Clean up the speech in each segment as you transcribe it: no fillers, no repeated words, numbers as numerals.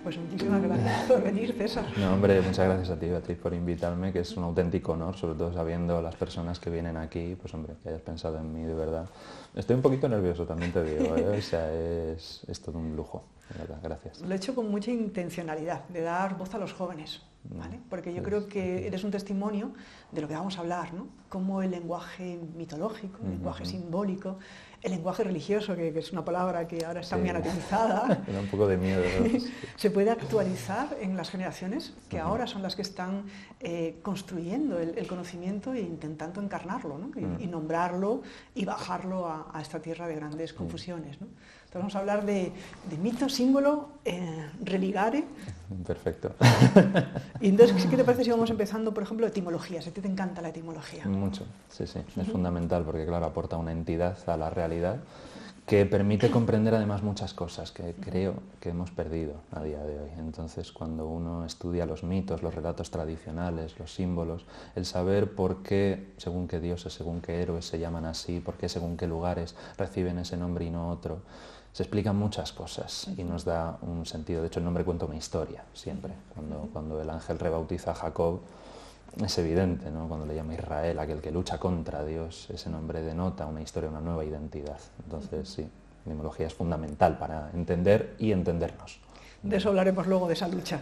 Pues muchísimas gracias por venir, César. No, hombre, muchas gracias a ti, Beatriz, por invitarme, que es un auténtico honor, sobre todo sabiendo las personas que vienen aquí, pues hombre, que hayas pensado en mí, de verdad. Estoy un poquito nervioso, también te digo, ¿eh? O sea, es todo un lujo, de verdad, gracias. Lo he hecho con mucha intencionalidad, de dar voz a los jóvenes, ¿vale? Porque yo creo que eres un testimonio de lo que vamos a hablar, ¿no? Cómo el lenguaje mitológico, el lenguaje simbólico, el lenguaje religioso, que es una palabra que ahora está muy anatomizada, Me da un poco de miedo, ¿no? se puede actualizar en las generaciones que ahora son las que están construyendo el conocimiento e intentando encarnarlo, ¿no? Y nombrarlo y bajarlo a esta tierra de grandes confusiones, ¿no? Entonces vamos a hablar de mito, símbolo, religare. Perfecto. Y entonces, ¿qué te parece si vamos empezando, por ejemplo, etimologías? ¿A ti te encanta la etimología? Mucho, sí, sí, es fundamental porque, claro, aporta una entidad a la realidad que permite comprender además muchas cosas que creo que hemos perdido a día de hoy. Entonces, cuando uno estudia los mitos, los relatos tradicionales, los símbolos, el saber por qué, según qué dioses, según qué héroes se llaman así, por qué según qué lugares reciben ese nombre y no otro, se explican muchas cosas y nos da un sentido. De hecho, el nombre cuenta una historia, siempre. Cuando el ángel rebautiza a Jacob, es evidente, ¿no? Cuando le llama Israel, aquel que lucha contra Dios, ese nombre denota una historia, una nueva identidad. Entonces, sí, la etimología es fundamental para entender y entendernos. De eso hablaremos luego, de esa lucha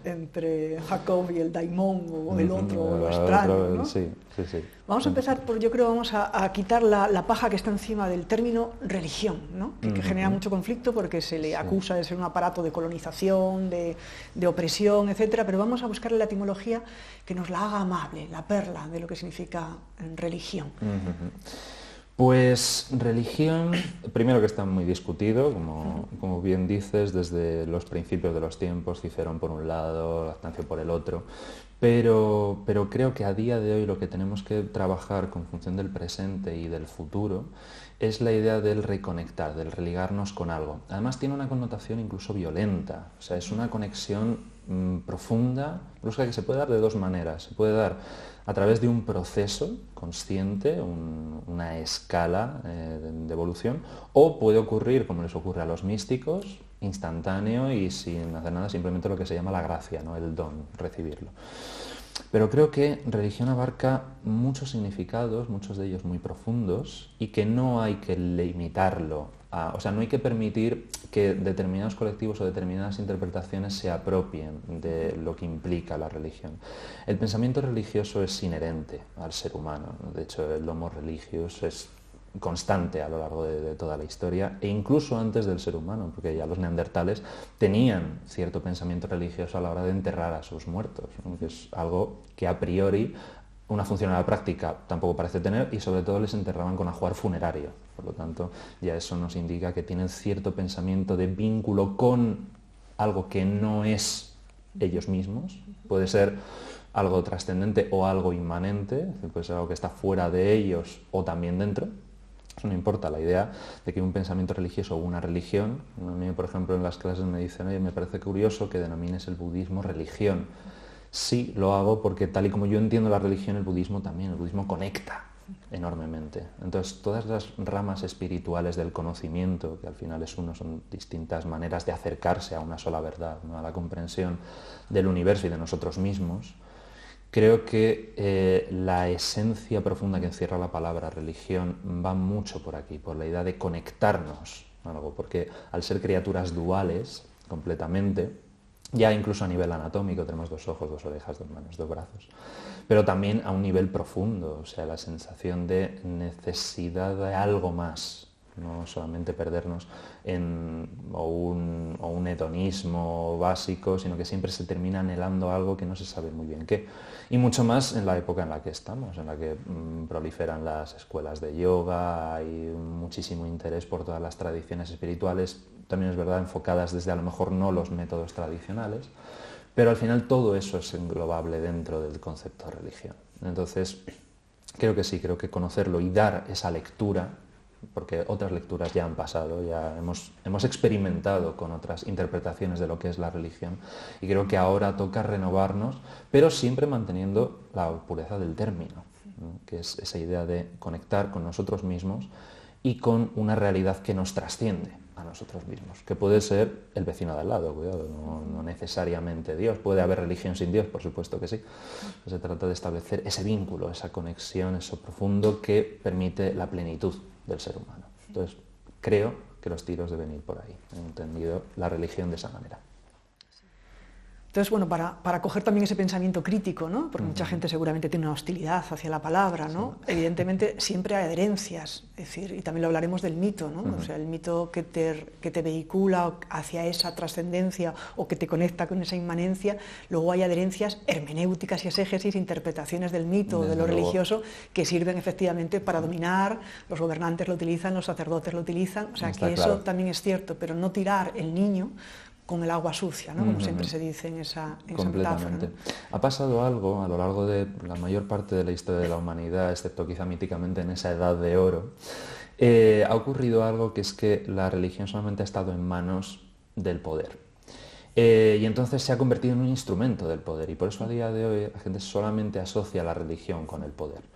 entre Jacob y el daimón, o el otro, o lo extraño, ¿no? Sí, sí, sí. Vamos a empezar por, yo creo, vamos a quitar la paja que está encima del término religión, ¿no? Que genera mucho conflicto porque se le acusa de ser un aparato de colonización, de opresión, etcétera, pero vamos a buscar la etimología que nos la haga amable, la perla de lo que significa religión. Pues religión, primero que está muy discutido, como bien dices, desde los principios de los tiempos, Cicerón por un lado, Lactancio por el otro, pero creo que a día de hoy lo que tenemos que trabajar con función del presente y del futuro es la idea del reconectar, del religarnos con algo. Además tiene una connotación incluso violenta, o sea, es una conexión profunda, brusca, que se puede dar de dos maneras. Se puede dar a través de un proceso consciente, una escala de evolución, o puede ocurrir, como les ocurre a los místicos, instantáneo y sin hacer nada, simplemente lo que se llama la gracia, ¿no? El don, recibirlo. Pero creo que religión abarca muchos significados, muchos de ellos muy profundos, y que no hay que limitarlo. O sea, no hay que permitir que determinados colectivos o determinadas interpretaciones se apropien de lo que implica la religión. El pensamiento religioso es inherente al ser humano. De hecho, el homo religius es constante a lo largo de toda la historia, e incluso antes del ser humano, porque ya los neandertales tenían cierto pensamiento religioso a la hora de enterrar a sus muertos, ¿no? Que es algo que a priori una función a la práctica tampoco parece tener, y sobre todo les enterraban con ajuar funerario. Por lo tanto, ya eso nos indica que tienen cierto pensamiento de vínculo con algo que no es ellos mismos. Puede ser algo trascendente o algo inmanente, puede ser algo que está fuera de ellos o también dentro. Eso no importa. La idea de que un pensamiento religioso o una religión, a mí, por ejemplo, en las clases me dicen: oye, me parece curioso que denomines el budismo religión. Sí, lo hago porque tal y como yo entiendo la religión, el budismo también, el budismo conecta enormemente. Entonces, todas las ramas espirituales del conocimiento, que al final es uno, son distintas maneras de acercarse a una sola verdad, ¿no? A la comprensión del universo y de nosotros mismos. Creo que la esencia profunda que encierra la palabra religión va mucho por aquí, por la idea de conectarnos a algo, porque al ser criaturas duales completamente, ya incluso a nivel anatómico, tenemos dos ojos, dos orejas, dos manos, dos brazos, pero también a un nivel profundo, o sea, la sensación de necesidad de algo más, no solamente perdernos en un hedonismo básico, sino que siempre se termina anhelando algo que no se sabe muy bien qué. Y mucho más en la época en la que estamos, en la que proliferan las escuelas de yoga, hay muchísimo interés por todas las tradiciones espirituales, también es verdad, enfocadas desde a lo mejor no los métodos tradicionales, pero al final todo eso es englobable dentro del concepto de religión. Entonces, creo que sí, creo que conocerlo y dar esa lectura, porque otras lecturas ya han pasado, ya hemos experimentado con otras interpretaciones de lo que es la religión, y creo que ahora toca renovarnos, pero siempre manteniendo la pureza del término, ¿no? Que es esa idea de conectar con nosotros mismos y con una realidad que nos trasciende a nosotros mismos, que puede ser el vecino de al lado, cuidado, no necesariamente Dios. Puede haber religión sin Dios, por supuesto que sí. Se trata de establecer ese vínculo, esa conexión, eso profundo que permite la plenitud del ser humano. Entonces, creo que los tiros deben ir por ahí. He entendido la religión de esa manera. Entonces, bueno, para coger también ese pensamiento crítico, ¿no? Porque mucha gente seguramente tiene una hostilidad hacia la palabra, ¿no? Sí. Evidentemente siempre hay adherencias, es decir, y también lo hablaremos del mito, ¿no? O sea, el mito que te vehicula hacia esa trascendencia o que te conecta con esa inmanencia. Luego hay adherencias hermenéuticas y exégesis, interpretaciones del mito o de lo religioso que sirven efectivamente para dominar, los gobernantes lo utilizan, los sacerdotes lo utilizan, o sea, que eso también es cierto, pero no tirar el niño con el agua sucia, ¿no? Como siempre se dice en esa metáfora, ¿no? Ha pasado algo a lo largo de la mayor parte de la historia de la humanidad, excepto quizá míticamente en esa edad de oro, ha ocurrido algo que es que la religión solamente ha estado en manos del poder. Y entonces se ha convertido en un instrumento del poder, y por eso a día de hoy la gente solamente asocia la religión con el poder.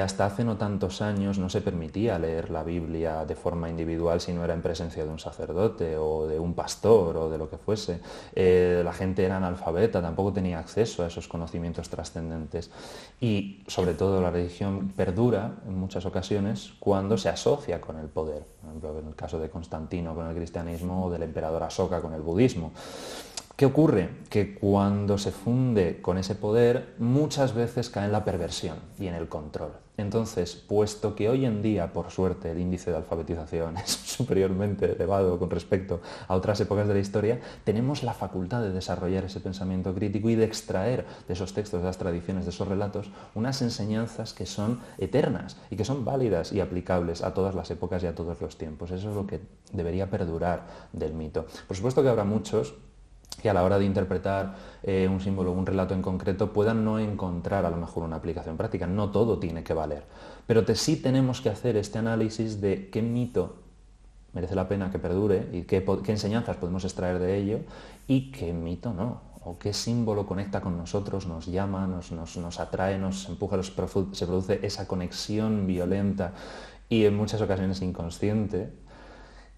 Hasta hace no tantos años no se permitía leer la Biblia de forma individual si no era en presencia de un sacerdote o de un pastor o de lo que fuese. La gente era analfabeta, tampoco tenía acceso a esos conocimientos trascendentes. Y sobre todo la religión perdura en muchas ocasiones cuando se asocia con el poder. Por ejemplo, en el caso de Constantino con el cristianismo o del emperador Asoka con el budismo. ¿Qué ocurre? Que cuando se funde con ese poder, muchas veces cae en la perversión y en el control. Entonces, puesto que hoy en día, por suerte, el índice de alfabetización es superiormente elevado con respecto a otras épocas de la historia, tenemos la facultad de desarrollar ese pensamiento crítico y de extraer de esos textos, de las tradiciones, de esos relatos, unas enseñanzas que son eternas y que son válidas y aplicables a todas las épocas y a todos los tiempos. Eso es lo que debería perdurar del mito. Por supuesto que habrá muchos que a la hora de interpretar un símbolo o un relato en concreto puedan no encontrar a lo mejor una aplicación práctica. No todo tiene que valer. Pero sí tenemos que hacer este análisis de qué mito merece la pena que perdure y qué enseñanzas podemos extraer de ello y qué mito no. O qué símbolo conecta con nosotros, nos llama, nos atrae, nos empuja, se produce esa conexión violenta y en muchas ocasiones inconsciente.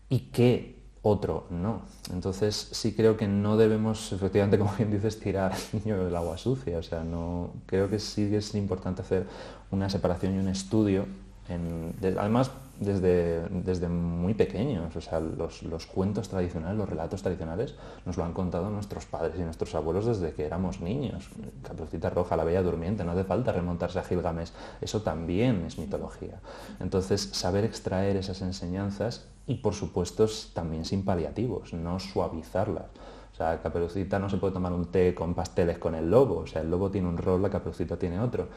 Y qué otro no. Entonces sí creo que no debemos, efectivamente, como bien dices, tirar al niño del agua sucia. O sea, no, creo que sí es importante hacer una separación y un estudio, además desde muy pequeños. O sea, los cuentos tradicionales, los relatos tradicionales, nos lo han contado nuestros padres y nuestros abuelos desde que éramos niños. Caperucita Roja, la Bella Durmiente, no hace falta remontarse a Gilgamesh. Eso también es mitología. Entonces, saber extraer esas enseñanzas y, por supuesto, también sin paliativos, no suavizarlas. O sea, Caperucita no se puede tomar un té con pasteles con el lobo. O sea, el lobo tiene un rol, la Caperucita tiene otro.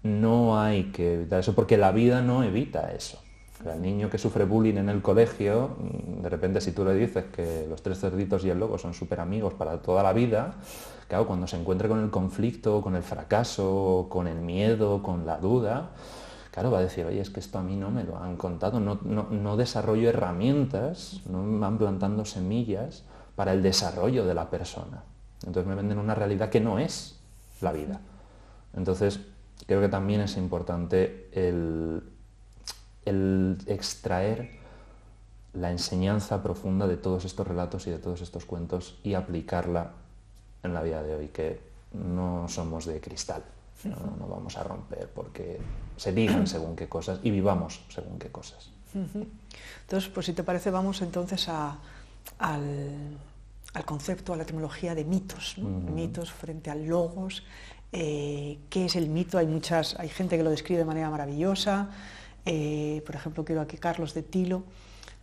No hay que evitar eso porque la vida no evita eso. O sea, el niño que sufre bullying en el colegio, de repente si tú le dices que los tres cerditos y el lobo son súper amigos para toda la vida, claro, cuando se encuentre con el conflicto, con el fracaso, con el miedo, con la duda, claro, va a decir, oye, es que esto a mí no me lo han contado, no desarrollo herramientas, no me van plantando semillas para el desarrollo de la persona. Entonces me venden una realidad que no es la vida. Entonces creo que también es importante el extraer la enseñanza profunda de todos estos relatos y de todos estos cuentos y aplicarla en la vida de hoy, que no somos de cristal. No vamos a romper porque se digan según qué cosas y vivamos según qué cosas. Entonces, pues si te parece, vamos entonces al concepto, a la etimología de mitos, ¿no? Mitos frente al logos. ¿Qué es el mito? Hay gente que lo describe de manera maravillosa. Por ejemplo, quiero aquí Carlos de Tilo,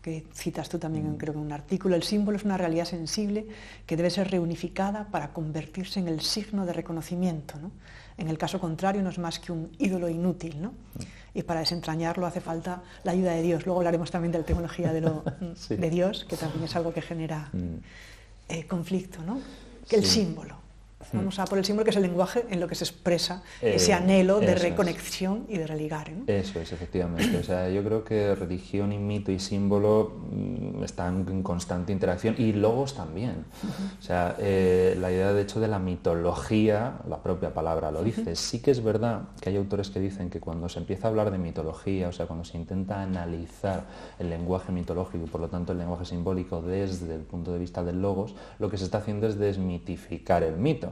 que citas tú también creo que en un artículo. El símbolo es una realidad sensible que debe ser reunificada para convertirse en el signo de reconocimiento, ¿no? En el caso contrario no es más que un ídolo inútil, ¿no? Y para desentrañarlo hace falta la ayuda de Dios. Luego hablaremos también de la teología sí. de Dios, que también es algo que genera conflicto, ¿no? Que el símbolo. Vamos a por el símbolo, que es el lenguaje en lo que se expresa ese anhelo de reconexión y de religar, ¿no? Eso es, efectivamente. O sea, yo creo que religión y mito y símbolo están en constante interacción, y logos también. O sea, la idea de hecho de la mitología, la propia palabra lo dice. Sí que es verdad que hay autores que dicen que cuando se empieza a hablar de mitología, o sea, cuando se intenta analizar el lenguaje mitológico y por lo tanto el lenguaje simbólico desde el punto de vista del logos, lo que se está haciendo es desmitificar el mito.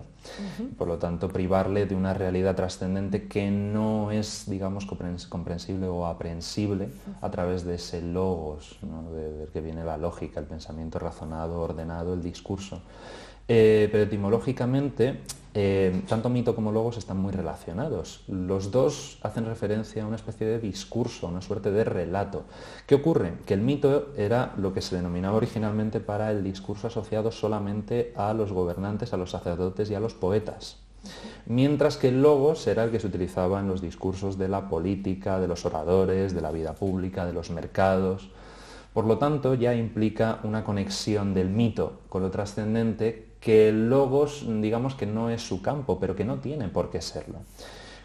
Por lo tanto, privarle de una realidad trascendente que no es, digamos, comprensible o aprehensible a través de ese logos, ¿no? Del que viene la lógica, el pensamiento razonado, ordenado, el discurso. Pero etimológicamente, tanto mito como logos están muy relacionados. Los dos hacen referencia a una especie de discurso, una suerte de relato. ¿Qué ocurre? Que el mito era lo que se denominaba originalmente para el discurso asociado solamente a los gobernantes, a los sacerdotes y a los poetas. Mientras que el logos era el que se utilizaba en los discursos de la política, de los oradores, de la vida pública, de los mercados. Por lo tanto, ya implica una conexión del mito con lo trascendente, que el logos, digamos que no es su campo, pero que no tiene por qué serlo.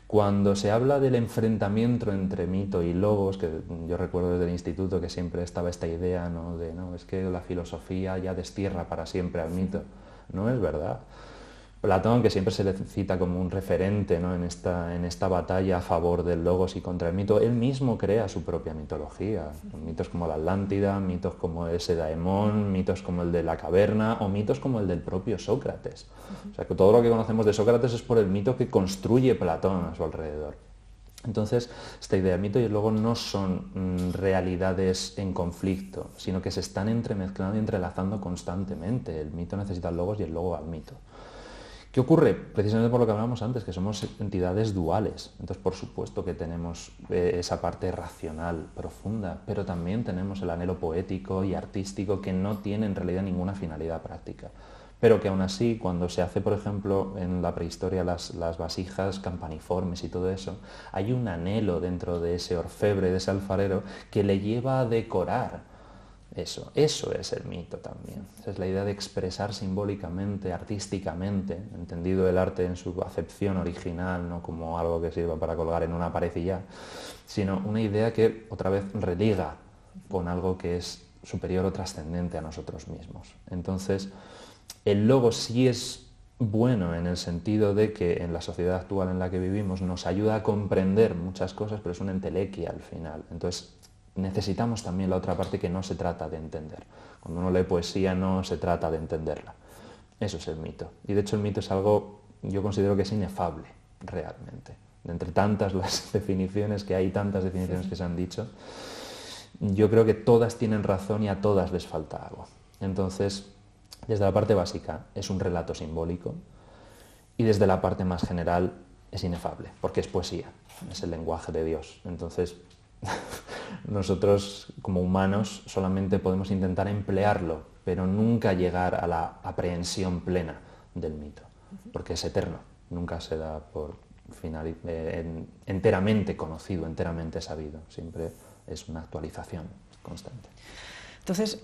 Cuando se habla del enfrentamiento entre mito y logos, que yo recuerdo desde el instituto que siempre estaba esta idea, ¿no? De no, es que la filosofía ya destierra para siempre al mito. No es verdad. Platón, que siempre se le cita como un referente, ¿no? en esta batalla a favor del logos y contra el mito, él mismo crea su propia mitología. Mitos como la Atlántida, mitos como ese Daemón, mitos como el de la caverna o mitos como el del propio Sócrates. O sea, que todo lo que conocemos de Sócrates es por el mito que construye Platón a su alrededor. Entonces, esta idea del mito y el logo no son realidades en conflicto, sino que se están entremezclando y entrelazando constantemente. El mito necesita al logos y el logo al mito. ¿Qué ocurre? Precisamente por lo que hablábamos antes, que somos entidades duales. Entonces, por supuesto que tenemos esa parte racional profunda, pero también tenemos el anhelo poético y artístico que no tiene en realidad ninguna finalidad práctica. Pero que aún así, cuando se hace, por ejemplo, en la prehistoria las vasijas campaniformes y todo eso, hay un anhelo dentro de ese orfebre, de ese alfarero, que le lleva a decorar eso es el mito también. Esa es la idea de expresar simbólicamente, artísticamente, entendido el arte en su acepción original, no como algo que sirva para colgar en una pared y ya, sino una idea que otra vez religa con algo que es superior o trascendente a nosotros mismos. Entonces, el logo sí es bueno en el sentido de que en la sociedad actual en la que vivimos nos ayuda a comprender muchas cosas, pero es una entelequia al final. Entonces, necesitamos también la otra parte, que no se trata de entender. Cuando uno lee poesía no se trata de entenderla. Eso es el mito. Y de hecho el mito es algo, yo considero que es inefable, realmente. De entre tantas las definiciones que hay, tantas definiciones que se han dicho, yo creo que todas tienen razón y a todas les falta algo. Entonces, desde la parte básica es un relato simbólico y desde la parte más general es inefable, porque es poesía, es el lenguaje de Dios. Entonces, nosotros como humanos solamente podemos intentar emplearlo, pero nunca llegar a la aprehensión plena del mito, porque es eterno, nunca se da por enteramente conocido, enteramente sabido, siempre es una actualización constante. Entonces,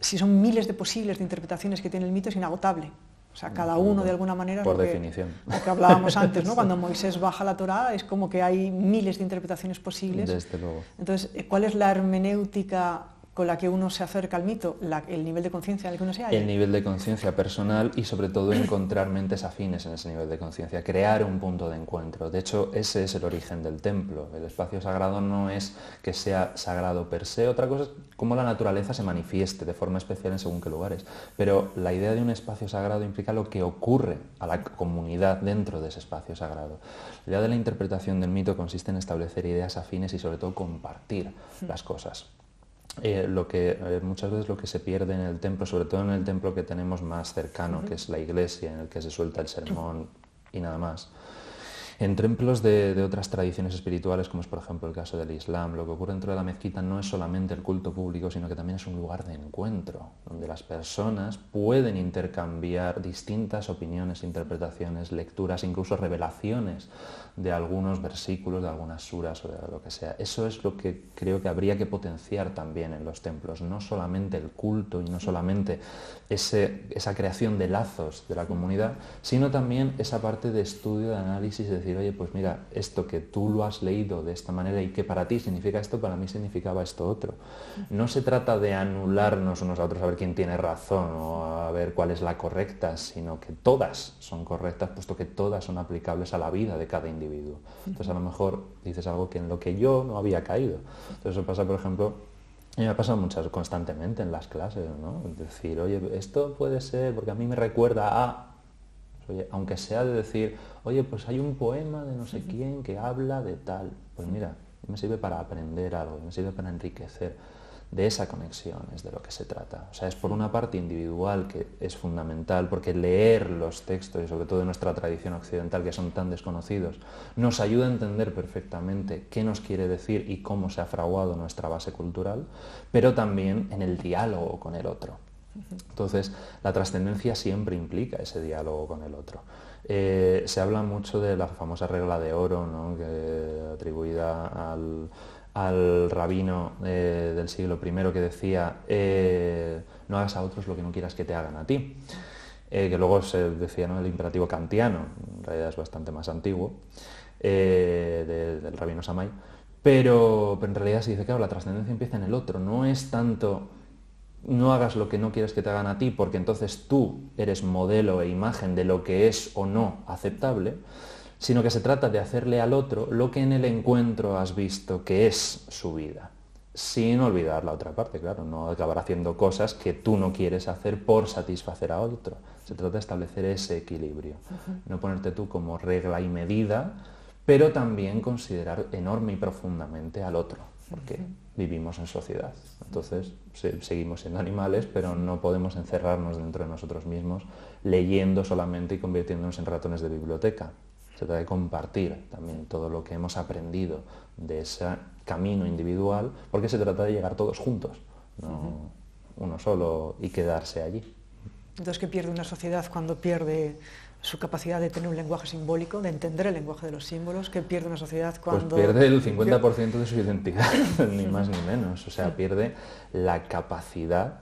si son miles de posibles de interpretaciones que tiene el mito, es inagotable. O sea, cada uno de alguna manera... Por definición. Lo que hablábamos antes, ¿no? Cuando Moisés baja la Torá es como que hay miles de interpretaciones posibles. Desde luego. Entonces, ¿cuál es la hermenéutica con la que uno se acerca al mito? El nivel de conciencia en el que uno se halla. El nivel de conciencia personal y sobre todo encontrar mentes afines en ese nivel de conciencia, crear un punto de encuentro. De hecho, ese es el origen del templo. El espacio sagrado no es que sea sagrado per se, otra cosa es cómo la naturaleza se manifieste de forma especial en según qué lugares. Pero la idea de un espacio sagrado implica lo que ocurre a la comunidad dentro de ese espacio sagrado. La idea de la interpretación del mito consiste en establecer ideas afines y sobre todo compartir las cosas. Muchas veces lo que se pierde en el templo, sobre todo en el templo que tenemos más cercano, que es la iglesia, en el que se suelta el sermón y nada más, En templos de otras tradiciones espirituales, como es por ejemplo el caso del Islam, lo que ocurre dentro de la mezquita no es solamente el culto público, sino que también es un lugar de encuentro, donde las personas pueden intercambiar distintas opiniones, interpretaciones, lecturas, incluso revelaciones de algunos versículos, de algunas suras o de lo que sea. Eso es lo que creo que habría que potenciar también en los templos, no solamente el culto y no solamente esa creación de lazos de la comunidad, sino también esa parte de estudio, de análisis, de decir, oye, pues mira, esto que tú lo has leído de esta manera y que para ti significa esto, para mí significaba esto otro. No se trata de anularnos unos a otros a ver quién tiene razón o a ver cuál es la correcta, sino que todas son correctas, puesto que todas son aplicables a la vida de cada individuo. Entonces a lo mejor dices algo que en lo que yo no había caído. Entonces eso pasa, por ejemplo, y me ha pasado constantemente en las clases, ¿no? Decir, oye, esto puede ser, porque a mí me recuerda a... Oye, aunque sea de decir, oye, pues hay un poema de no sé quién que habla de tal. Pues mira, me sirve para aprender algo, me sirve para enriquecer. De esa conexión es de lo que se trata. O sea, es por una parte individual que es fundamental, porque leer los textos, y sobre todo de nuestra tradición occidental, que son tan desconocidos, nos ayuda a entender perfectamente qué nos quiere decir y cómo se ha fraguado nuestra base cultural, pero también en el diálogo con el otro. Entonces, la trascendencia siempre implica ese diálogo con el otro. Se habla mucho de la famosa regla de oro, ¿no? Atribuida al rabino del siglo I, que decía, no hagas a otros lo que no quieras que te hagan a ti. Que luego se decía, ¿no?, el imperativo kantiano, en realidad es bastante más antiguo, del rabino Shammai, pero en realidad se dice, claro, la trascendencia empieza en el otro, no es tanto... No hagas lo que no quieres que te hagan a ti, porque entonces tú eres modelo e imagen de lo que es o no aceptable, sino que se trata de hacerle al otro lo que en el encuentro has visto que es su vida, sin olvidar la otra parte, claro, no acabar haciendo cosas que tú no quieres hacer por satisfacer a otro. Se trata de establecer ese equilibrio, no ponerte tú como regla y medida, pero también considerar enorme y profundamente al otro, porque vivimos en sociedad. Entonces seguimos siendo animales, pero no podemos encerrarnos dentro de nosotros mismos leyendo solamente y convirtiéndonos en ratones de biblioteca. Se trata de compartir también todo lo que hemos aprendido de ese camino individual, porque se trata de llegar todos juntos, no uno solo y quedarse allí. Entonces, ¿qué pierde una sociedad cuando pierde su capacidad de tener un lenguaje simbólico, de entender el lenguaje de los símbolos? ¿Qué pierde una sociedad cuando...? Pues pierde el 50% de su identidad, ni más ni menos. O sea, pierde la capacidad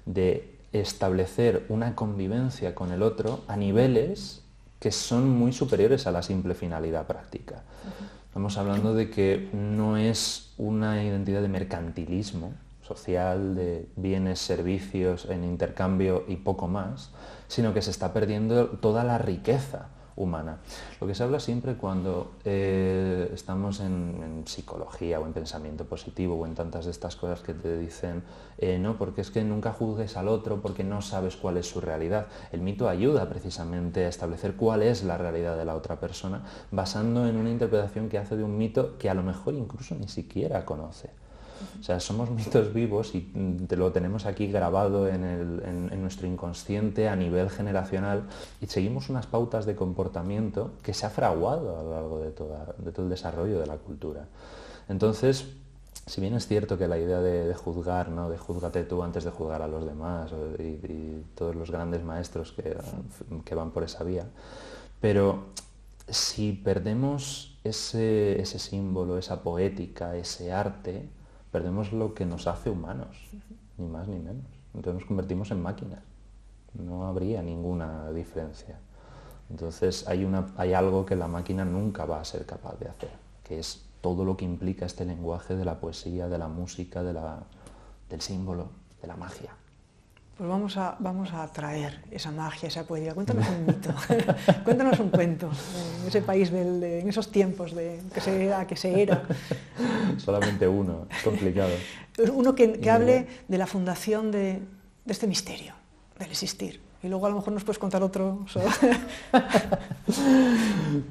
de establecer una convivencia con el otro a niveles que son muy superiores a la simple finalidad práctica. Estamos hablando de que no es una identidad de mercantilismo social, de bienes, servicios en intercambio y poco más, sino que se está perdiendo toda la riqueza humana. Lo que se habla siempre cuando estamos en psicología o en pensamiento positivo o en tantas de estas cosas que te dicen no, porque es que nunca juzgues al otro porque no sabes cuál es su realidad. El mito ayuda precisamente a establecer cuál es la realidad de la otra persona, basando en una interpretación que hace de un mito que a lo mejor incluso ni siquiera conoce. O sea, somos mitos vivos y te lo tenemos aquí grabado en nuestro inconsciente a nivel generacional y seguimos unas pautas de comportamiento que se ha fraguado a lo largo de todo el desarrollo de la cultura. Entonces, si bien es cierto que la idea de juzgar, ¿no?, de júzgate tú antes de juzgar a los demás y todos los grandes maestros que van por esa vía, pero si perdemos ese símbolo, esa poética, ese arte, perdemos lo que nos hace humanos, ni más ni menos. Entonces nos convertimos en máquinas. No habría ninguna diferencia. Entonces hay algo que la máquina nunca va a ser capaz de hacer, que es todo lo que implica este lenguaje de la poesía, de la música, del símbolo, de la magia. Pues vamos a traer esa magia, esa poesía. Cuéntanos un mito, cuéntanos un cuento, en ese país, en esos tiempos de que se era. Solamente uno, es complicado. Uno que hable de la fundación de este misterio, del existir. Y luego a lo mejor nos puedes contar otro.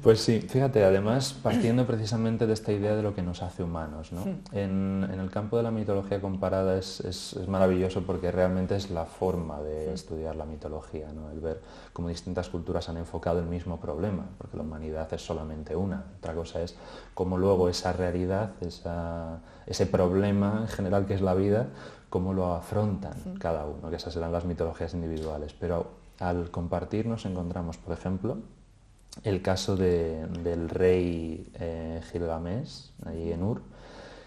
Pues sí, fíjate, además partiendo precisamente de esta idea de lo que nos hace humanos, ¿no? En el campo de la mitología comparada es maravilloso porque realmente es la forma de estudiar la mitología, ¿no? El ver cómo distintas culturas han enfocado el mismo problema, porque la humanidad es solamente una. Otra cosa es cómo luego esa realidad, ese problema en general que es la vida, cómo lo afrontan cada uno, que esas serán las mitologías individuales. Pero al compartir nos encontramos, por ejemplo, el caso del rey Gilgamesh, ahí en Ur,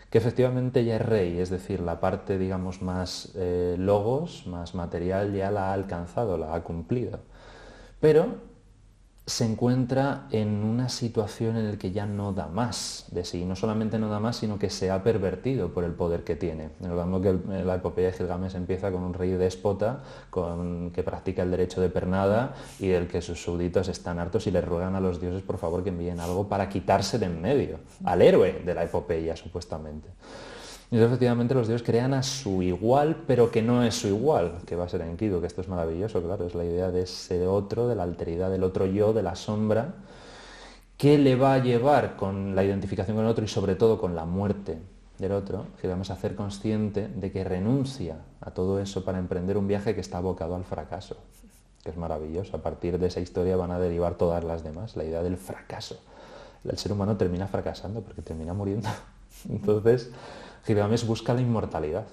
que efectivamente ya es rey, es decir, la parte, digamos, más logos, más material, ya la ha alcanzado, la ha cumplido. Pero se encuentra en una situación en la que ya no da más de sí. No solamente no da más, sino que se ha pervertido por el poder que tiene. Recordamos que la epopeya de Gilgamesh empieza con un rey déspota que practica el derecho de pernada y del que sus súbditos están hartos y le ruegan a los dioses por favor que envíen algo para quitarse de en medio al héroe de la epopeya, supuestamente. Y entonces, efectivamente, los dioses crean a su igual, pero que no es su igual, que va a ser Enkidu, que esto es maravilloso, claro, es la idea de ese otro, de la alteridad del otro yo, de la sombra, que le va a llevar con la identificación con el otro y sobre todo con la muerte del otro, que vamos a hacer consciente de que renuncia a todo eso para emprender un viaje que está abocado al fracaso, que es maravilloso. A partir de esa historia van a derivar todas las demás, la idea del fracaso. El ser humano termina fracasando porque termina muriendo. Entonces, Gilgamesh busca la inmortalidad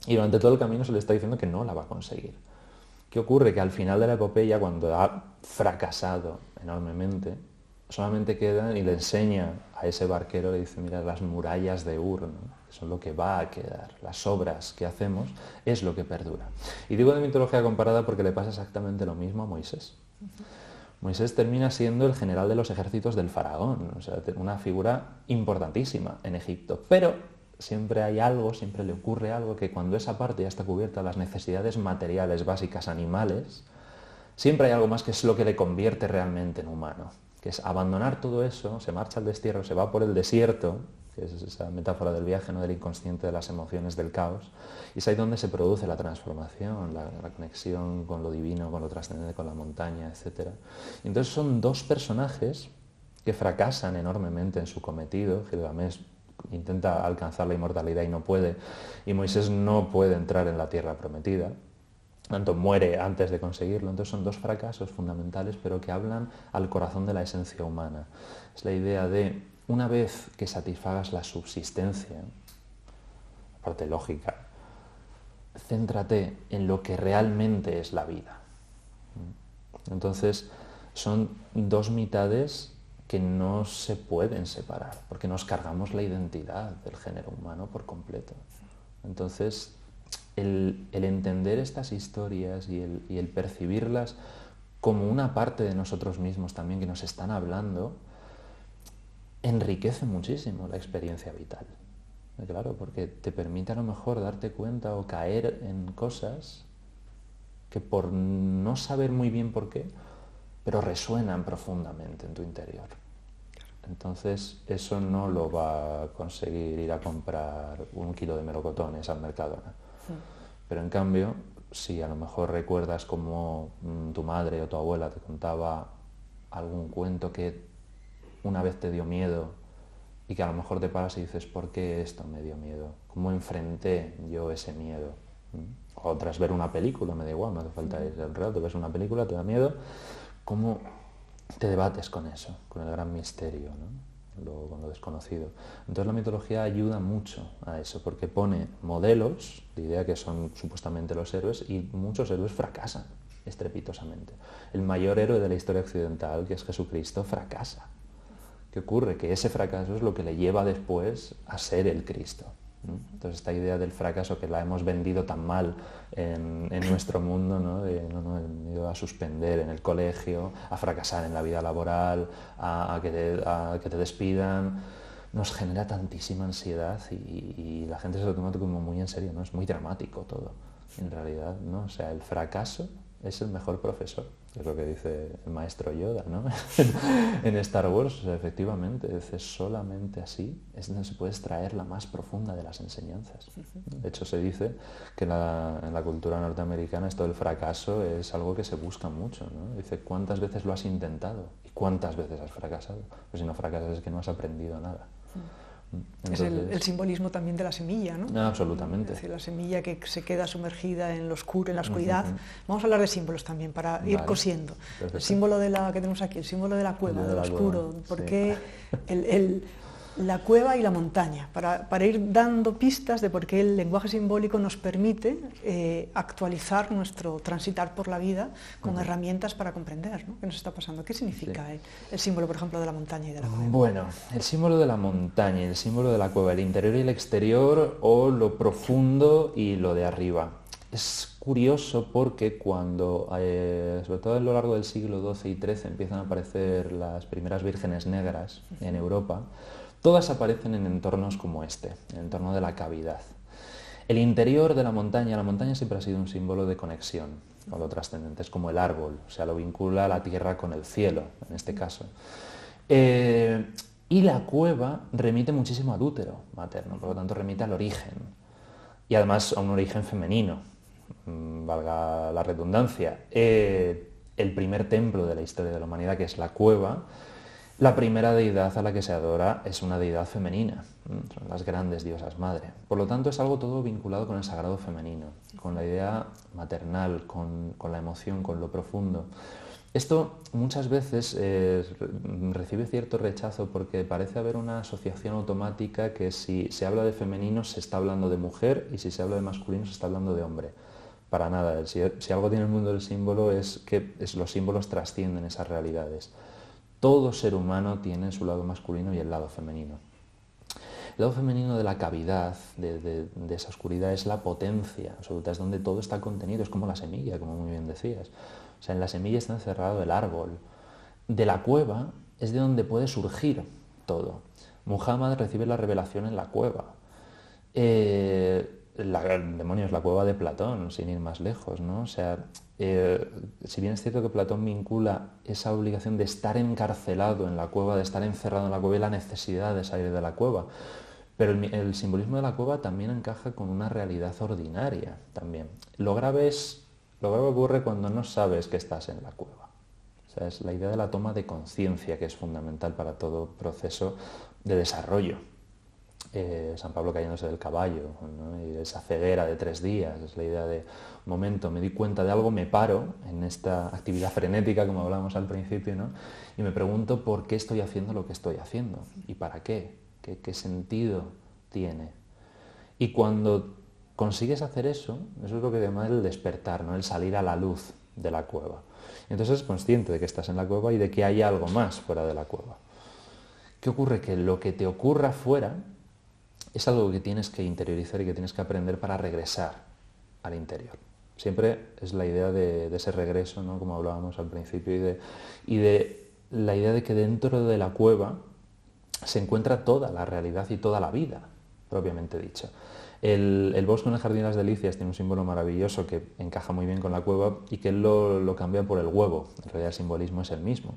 y durante todo el camino se le está diciendo que no la va a conseguir. ¿Qué ocurre? Que al final de la epopeya, cuando ha fracasado enormemente, solamente queda y le enseña a ese barquero, le dice, mira, las murallas de Ur, ¿no? Que son lo que va a quedar, las obras que hacemos es lo que perdura. Y digo de mitología comparada porque le pasa exactamente lo mismo a Moisés. Moisés termina siendo el general de los ejércitos del faraón, o sea, una figura importantísima en Egipto, pero siempre hay algo, siempre le ocurre algo que cuando esa parte ya está cubierta, las necesidades materiales básicas animales, siempre hay algo más que es lo que le convierte realmente en humano, que es abandonar todo eso, se marcha al destierro, se va por el desierto, que es esa metáfora del viaje, ¿no? Del inconsciente, de las emociones, del caos, y es ahí donde se produce la transformación, la conexión con lo divino, con lo trascendente, con la montaña, etc. Y entonces son dos personajes que fracasan enormemente en su cometido. Gilgamesh intenta alcanzar la inmortalidad y no puede, y Moisés no puede entrar en la tierra prometida, tanto muere antes de conseguirlo. Entonces son dos fracasos fundamentales, pero que hablan al corazón de la esencia humana. Es la idea de, una vez que satisfagas la subsistencia, parte lógica, céntrate en lo que realmente es la vida. Entonces son dos mitades que no se pueden separar, porque nos cargamos la identidad del género humano por completo. Entonces, el entender estas historias y el percibirlas como una parte de nosotros mismos también que nos están hablando, enriquece muchísimo la experiencia vital. Claro, porque te permite a lo mejor darte cuenta o caer en cosas que por no saber muy bien por qué, pero resuenan profundamente en tu interior. Entonces eso no lo va a conseguir ir a comprar 1 kilo de melocotones al Mercadona. Pero en cambio, si a lo mejor recuerdas cómo tu madre o tu abuela te contaba algún cuento que una vez te dio miedo y que a lo mejor te paras y dices, ¿por qué esto me dio miedo? ¿Cómo enfrenté yo ese miedo? O tras ver una película, me da igual, no hace falta ir al relato, ves una película, te da miedo, ¿cómo te debates con eso, con el gran misterio, ¿no? Con lo desconocido? Entonces la mitología ayuda mucho a eso, porque pone modelos de idea que son supuestamente los héroes, y muchos héroes fracasan estrepitosamente. El mayor héroe de la historia occidental, que es Jesucristo, fracasa. ¿Qué ocurre? Que ese fracaso es lo que le lleva después a ser el Cristo. Entonces esta idea del fracaso que la hemos vendido tan mal en nuestro mundo, ¿no? De he ido a suspender en el colegio, a fracasar en la vida laboral, a que te despidan, nos genera tantísima ansiedad y la gente se lo toma como muy en serio, ¿no? Es muy dramático todo, en realidad, ¿no? O sea, el fracaso es el mejor profesor, es lo que dice el maestro Yoda, ¿no? En Star Wars, o sea, efectivamente, dice, solamente así es donde se puede extraer la más profunda de las enseñanzas. De hecho, se dice que en la cultura norteamericana esto del fracaso es algo que se busca mucho, ¿no? Dice, ¿cuántas veces lo has intentado? ¿Y cuántas veces has fracasado? Pues si no fracasas es que no has aprendido nada. Entonces, es el simbolismo también de la semilla, ¿no? Absolutamente. Es decir, la semilla que se queda sumergida en lo oscuro, en la oscuridad. Vamos a hablar de símbolos también para ir cosiendo. Perfecto. El símbolo que tenemos aquí, el símbolo de la cueva, del oscuro. ¿Por qué la cueva y la montaña? Para ir dando pistas de por qué el lenguaje simbólico nos permite actualizar nuestro transitar por la vida con herramientas para comprender, ¿no? ¿Qué nos está pasando? ¿Qué significa el símbolo, por ejemplo, de la montaña y de la cueva? Bueno, el símbolo de la montaña y el símbolo de la cueva, el interior y el exterior, o lo profundo y lo de arriba. Es curioso porque cuando, sobre todo a lo largo del siglo XII y XIII, empiezan a aparecer las primeras vírgenes negras en Europa, todas aparecen en entornos como este, el entorno de la cavidad. El interior de la montaña siempre ha sido un símbolo de conexión con lo trascendente, es como el árbol, o sea, lo vincula la tierra con el cielo, en este caso. Y la cueva remite muchísimo al útero materno, por lo tanto remite al origen, y además a un origen femenino, valga la redundancia. El primer templo de la historia de la humanidad, que es la cueva, la primera deidad a la que se adora es una deidad femenina, son las grandes diosas madre. Por lo tanto, es algo todo vinculado con el sagrado femenino, con la idea maternal, con la emoción, con lo profundo. Esto muchas veces recibe cierto rechazo porque parece haber una asociación automática que si se habla de femenino se está hablando de mujer y si se habla de masculino se está hablando de hombre. Para nada, si algo tiene el mundo del símbolo es que los símbolos trascienden esas realidades. Todo ser humano tiene su lado masculino y el lado femenino. El lado femenino de la cavidad, de esa oscuridad, es la potencia absoluta, es donde todo está contenido, es como la semilla, como muy bien decías. O sea, en la semilla está encerrado el árbol. De la cueva es de donde puede surgir todo. Muhammad recibe la revelación en la cueva. El demonio es la cueva de Platón, sin ir más lejos, ¿no? O sea, si bien es cierto que Platón vincula esa obligación de estar encarcelado en la cueva, de estar encerrado en la cueva y la necesidad de salir de la cueva, pero el simbolismo de la cueva también encaja con una realidad ordinaria también. Lo grave ocurre cuando no sabes que estás en la cueva. O sea, es la idea de la toma de conciencia que es fundamental para todo proceso de desarrollo. San Pablo cayéndose del caballo, ¿no? Y esa ceguera de 3 días, es la idea de, un momento, me di cuenta de algo, me paro en esta actividad frenética, como hablábamos al principio, ¿no? Y me pregunto por qué estoy haciendo lo que estoy haciendo y para qué, qué sentido tiene. Y cuando consigues hacer eso es lo que llama el despertar, ¿no? El salir a la luz de la cueva. Y entonces es consciente de que estás en la cueva y de que hay algo más fuera de la cueva. ¿Qué ocurre? Que lo que te ocurra fuera es algo que tienes que interiorizar y que tienes que aprender para regresar al interior. Siempre es la idea de ese regreso, ¿no? Como hablábamos al principio, y de la idea de que dentro de la cueva se encuentra toda la realidad y toda la vida, propiamente dicha. El bosque en el Jardín de las Delicias tiene un símbolo maravilloso que encaja muy bien con la cueva y que él lo cambia por el huevo. En realidad el simbolismo es el mismo.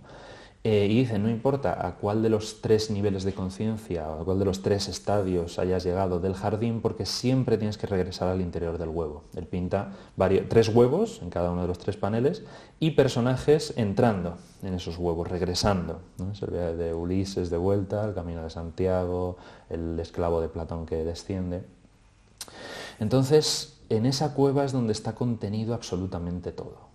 Y dice, no importa a cuál de los 3 niveles de conciencia o a cuál de los 3 estadios hayas llegado del jardín, porque siempre tienes que regresar al interior del huevo. Él pinta 3 huevos en cada uno de los 3 paneles y personajes entrando en esos huevos, regresando, ¿no? Se ve de Ulises de vuelta, el camino de Santiago, el esclavo de Platón que desciende. Entonces, en esa cueva es donde está contenido absolutamente todo.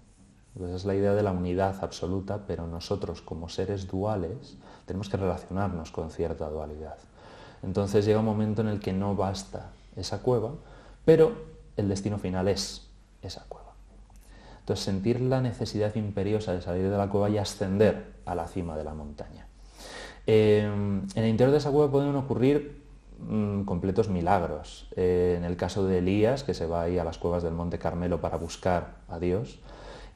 Entonces es la idea de la unidad absoluta, pero nosotros como seres duales tenemos que relacionarnos con cierta dualidad. Entonces llega un momento en el que no basta esa cueva, pero el destino final es esa cueva. Entonces sentir la necesidad imperiosa de salir de la cueva y ascender a la cima de la montaña. En el interior de esa cueva pueden ocurrir completos milagros. En el caso de Elías, que se va ahí a las cuevas del Monte Carmelo para buscar a Dios,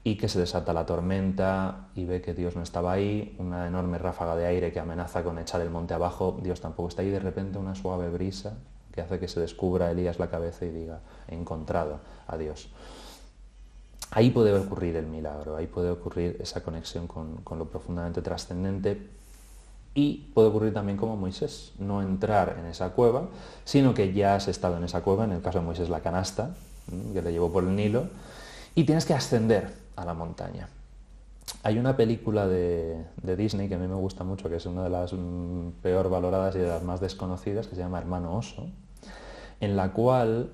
y que se desata la tormenta y ve que Dios no estaba ahí, una enorme ráfaga de aire que amenaza con echar el monte abajo, Dios tampoco está ahí, de repente una suave brisa que hace que se descubra a Elías la cabeza y diga, he encontrado a Dios. ahí puede ocurrir el milagro, ahí puede ocurrir esa conexión con lo profundamente trascendente. Y puede ocurrir también como Moisés, no entrar en esa cueva, sino que ya has estado en esa cueva, en el caso de Moisés la canasta, que le llevó por el Nilo, y tienes que ascender a la montaña. Hay una película de Disney que a mí me gusta mucho, que es una de las peor valoradas y de las más desconocidas, que se llama Hermano Oso, en la cual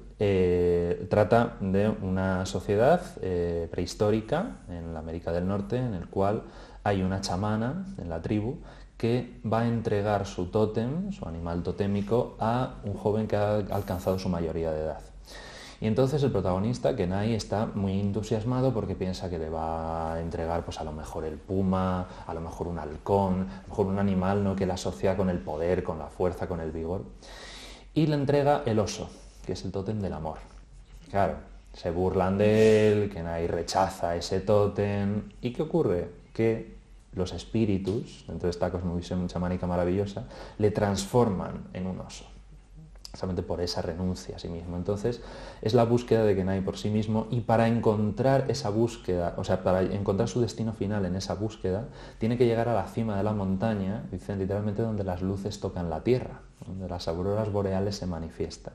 trata de una sociedad prehistórica en la América del Norte, en el cual hay una chamana en la tribu que va a entregar su tótem, su animal totémico, a un joven que ha alcanzado su mayoría de edad. Y entonces el protagonista, Kenai, está muy entusiasmado porque piensa que le va a entregar pues a lo mejor el puma, a lo mejor un halcón, a lo mejor un animal, ¿no?, que le asocia con el poder, con la fuerza, con el vigor. Y le entrega el oso, que es el tótem del amor. Claro, se burlan de él, Kenai rechaza ese tótem. ¿Y qué ocurre? Que los espíritus, dentro de esta cosmovisión chamánica maravillosa, le transforman en un oso, solamente por esa renuncia a sí mismo. Entonces, es la búsqueda de Kenai por sí mismo, y para encontrar esa búsqueda, o sea, para encontrar su destino final en esa búsqueda, tiene que llegar a la cima de la montaña, dicen literalmente, donde las luces tocan la tierra, donde las auroras boreales se manifiestan.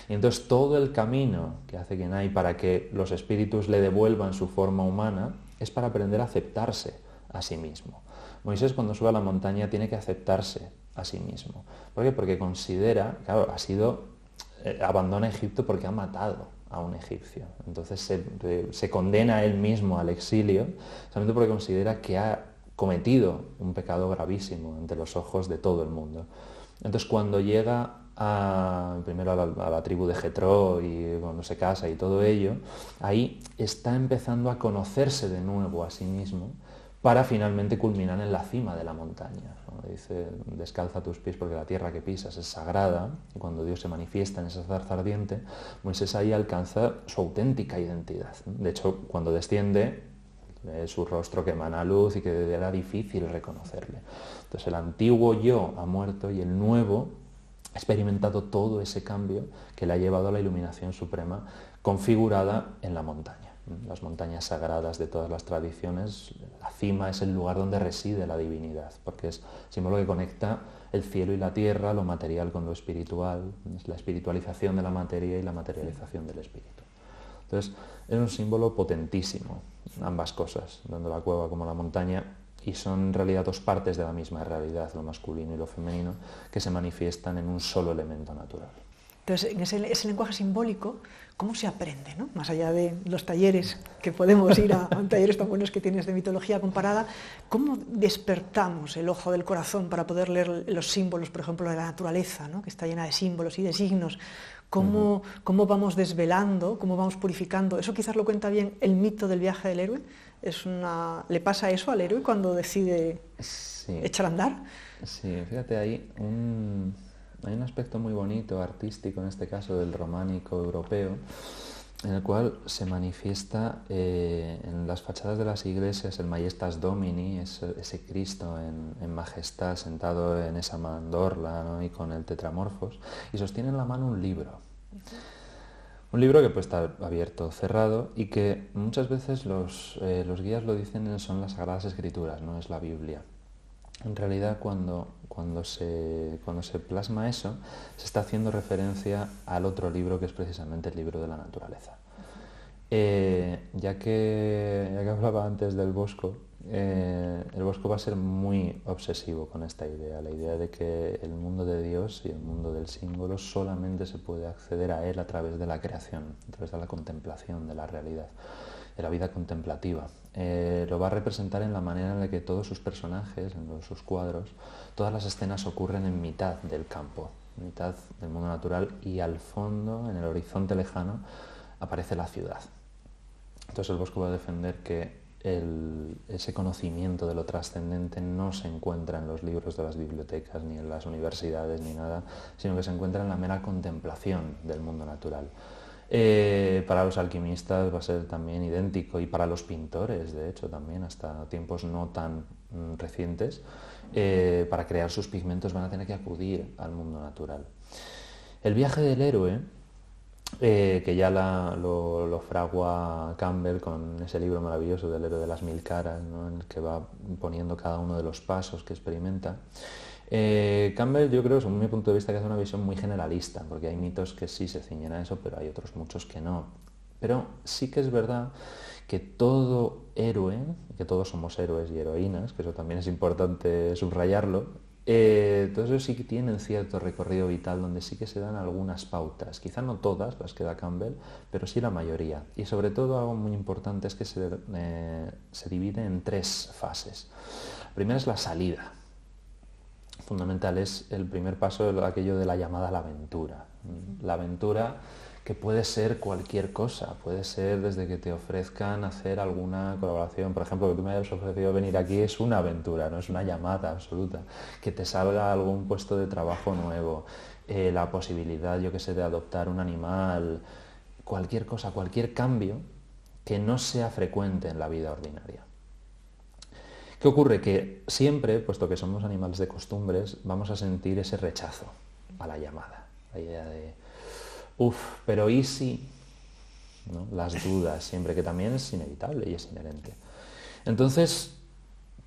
Y entonces todo el camino que hace Kenai para que los espíritus le devuelvan su forma humana es para aprender a aceptarse a sí mismo. Moisés, cuando sube a la montaña, tiene que aceptarse a sí mismo. ¿Por qué? Porque considera, claro, abandona Egipto porque ha matado a un egipcio. Entonces se condena a él mismo al exilio, solamente porque considera que ha cometido un pecado gravísimo ante los ojos de todo el mundo. Entonces, cuando llega primero a la tribu de Jetro, y cuando se casa y todo ello, ahí está empezando a conocerse de nuevo a sí mismo, para finalmente culminar en la cima de la montaña. Dice, descalza tus pies porque la tierra que pisas es sagrada, y cuando Dios se manifiesta en esa zarza ardiente, Moisés ahí alcanza su auténtica identidad. De hecho, cuando desciende, su rostro que emana luz y que era difícil reconocerle. Entonces el antiguo yo ha muerto y el nuevo ha experimentado todo ese cambio que le ha llevado a la iluminación suprema, configurada en la montaña. Las montañas sagradas de todas las tradiciones, la cima es el lugar donde reside la divinidad, porque es símbolo que conecta el cielo y la tierra, lo material con lo espiritual, es la espiritualización de la materia y la materialización del espíritu. Entonces, es un símbolo potentísimo, ambas cosas, tanto la cueva como la montaña, y son en realidad dos partes de la misma realidad, lo masculino y lo femenino, que se manifiestan en un solo elemento natural. Entonces, en ese lenguaje simbólico, ¿cómo se aprende, ¿no? Más allá de los talleres, que podemos ir a talleres tan buenos que tienes de mitología comparada, ¿cómo despertamos el ojo del corazón para poder leer los símbolos, por ejemplo, de la naturaleza, ¿no?, que está llena de símbolos y de signos? ¿Cómo vamos desvelando, cómo vamos purificando? Eso quizás lo cuenta bien el mito del viaje del héroe. ¿Le pasa eso al héroe cuando decide echar a andar? Sí, fíjate, hay un aspecto muy bonito, artístico en este caso, del románico europeo, en el cual se manifiesta en las fachadas de las iglesias el Majestas Domini, ese Cristo en majestad sentado en esa mandorla, ¿no?, y con el tetramorfos, y sostiene en la mano un libro. Un libro que puede estar abierto o cerrado, y que muchas veces los guías lo dicen son las Sagradas Escrituras, no es la Biblia. En realidad, cuando se plasma eso, se está haciendo referencia al otro libro, que es precisamente el libro de la naturaleza. Ya que hablaba antes del Bosco, el Bosco va a ser muy obsesivo con esta idea, la idea de que el mundo de Dios y el mundo del símbolo solamente se puede acceder a él a través de la creación, a través de la contemplación de la realidad, de la vida contemplativa. Lo va a representar en la manera en la que todos sus personajes, en sus cuadros, todas las escenas ocurren en mitad del campo, en mitad del mundo natural, y al fondo, en el horizonte lejano, aparece la ciudad. Entonces el Bosco va a defender que ese conocimiento de lo trascendente no se encuentra en los libros de las bibliotecas, ni en las universidades, ni nada, sino que se encuentra en la mera contemplación del mundo natural. Para los alquimistas va a ser también idéntico, y para los pintores, de hecho, también, hasta tiempos no tan recientes, para crear sus pigmentos van a tener que acudir al mundo natural. El viaje del héroe que ya lo fragua Campbell con ese libro maravilloso del héroe de las mil caras, ¿no? En el que va poniendo cada uno de los pasos que experimenta. Campbell, yo creo, según mi punto de vista, que hace una visión muy generalista, porque hay mitos que sí se ciñen a eso, pero hay otros muchos que no. Pero sí que es verdad que todo héroe, que todos somos héroes y heroínas, que eso también es importante subrayarlo, todos ellos sí que tienen cierto recorrido vital donde sí que se dan algunas pautas, quizá no todas las que da Campbell, pero sí la mayoría. Y sobre todo algo muy importante es que se divide en 3 fases. La primera es la salida. Fundamental es el primer paso, aquello de la llamada a la aventura. La aventura que puede ser cualquier cosa, puede ser desde que te ofrezcan hacer alguna colaboración, por ejemplo, que tú me hayas ofrecido venir aquí es una aventura, no es una llamada absoluta, que te salga algún puesto de trabajo nuevo, la posibilidad, yo que sé, de adoptar un animal, cualquier cosa, cualquier cambio que no sea frecuente en la vida ordinaria. ¿Qué ocurre? Que siempre, puesto que somos animales de costumbres, vamos a sentir ese rechazo a la llamada, la idea de pero ¿y si? ¿No? Las dudas, siempre, que también es inevitable y es inherente. Entonces,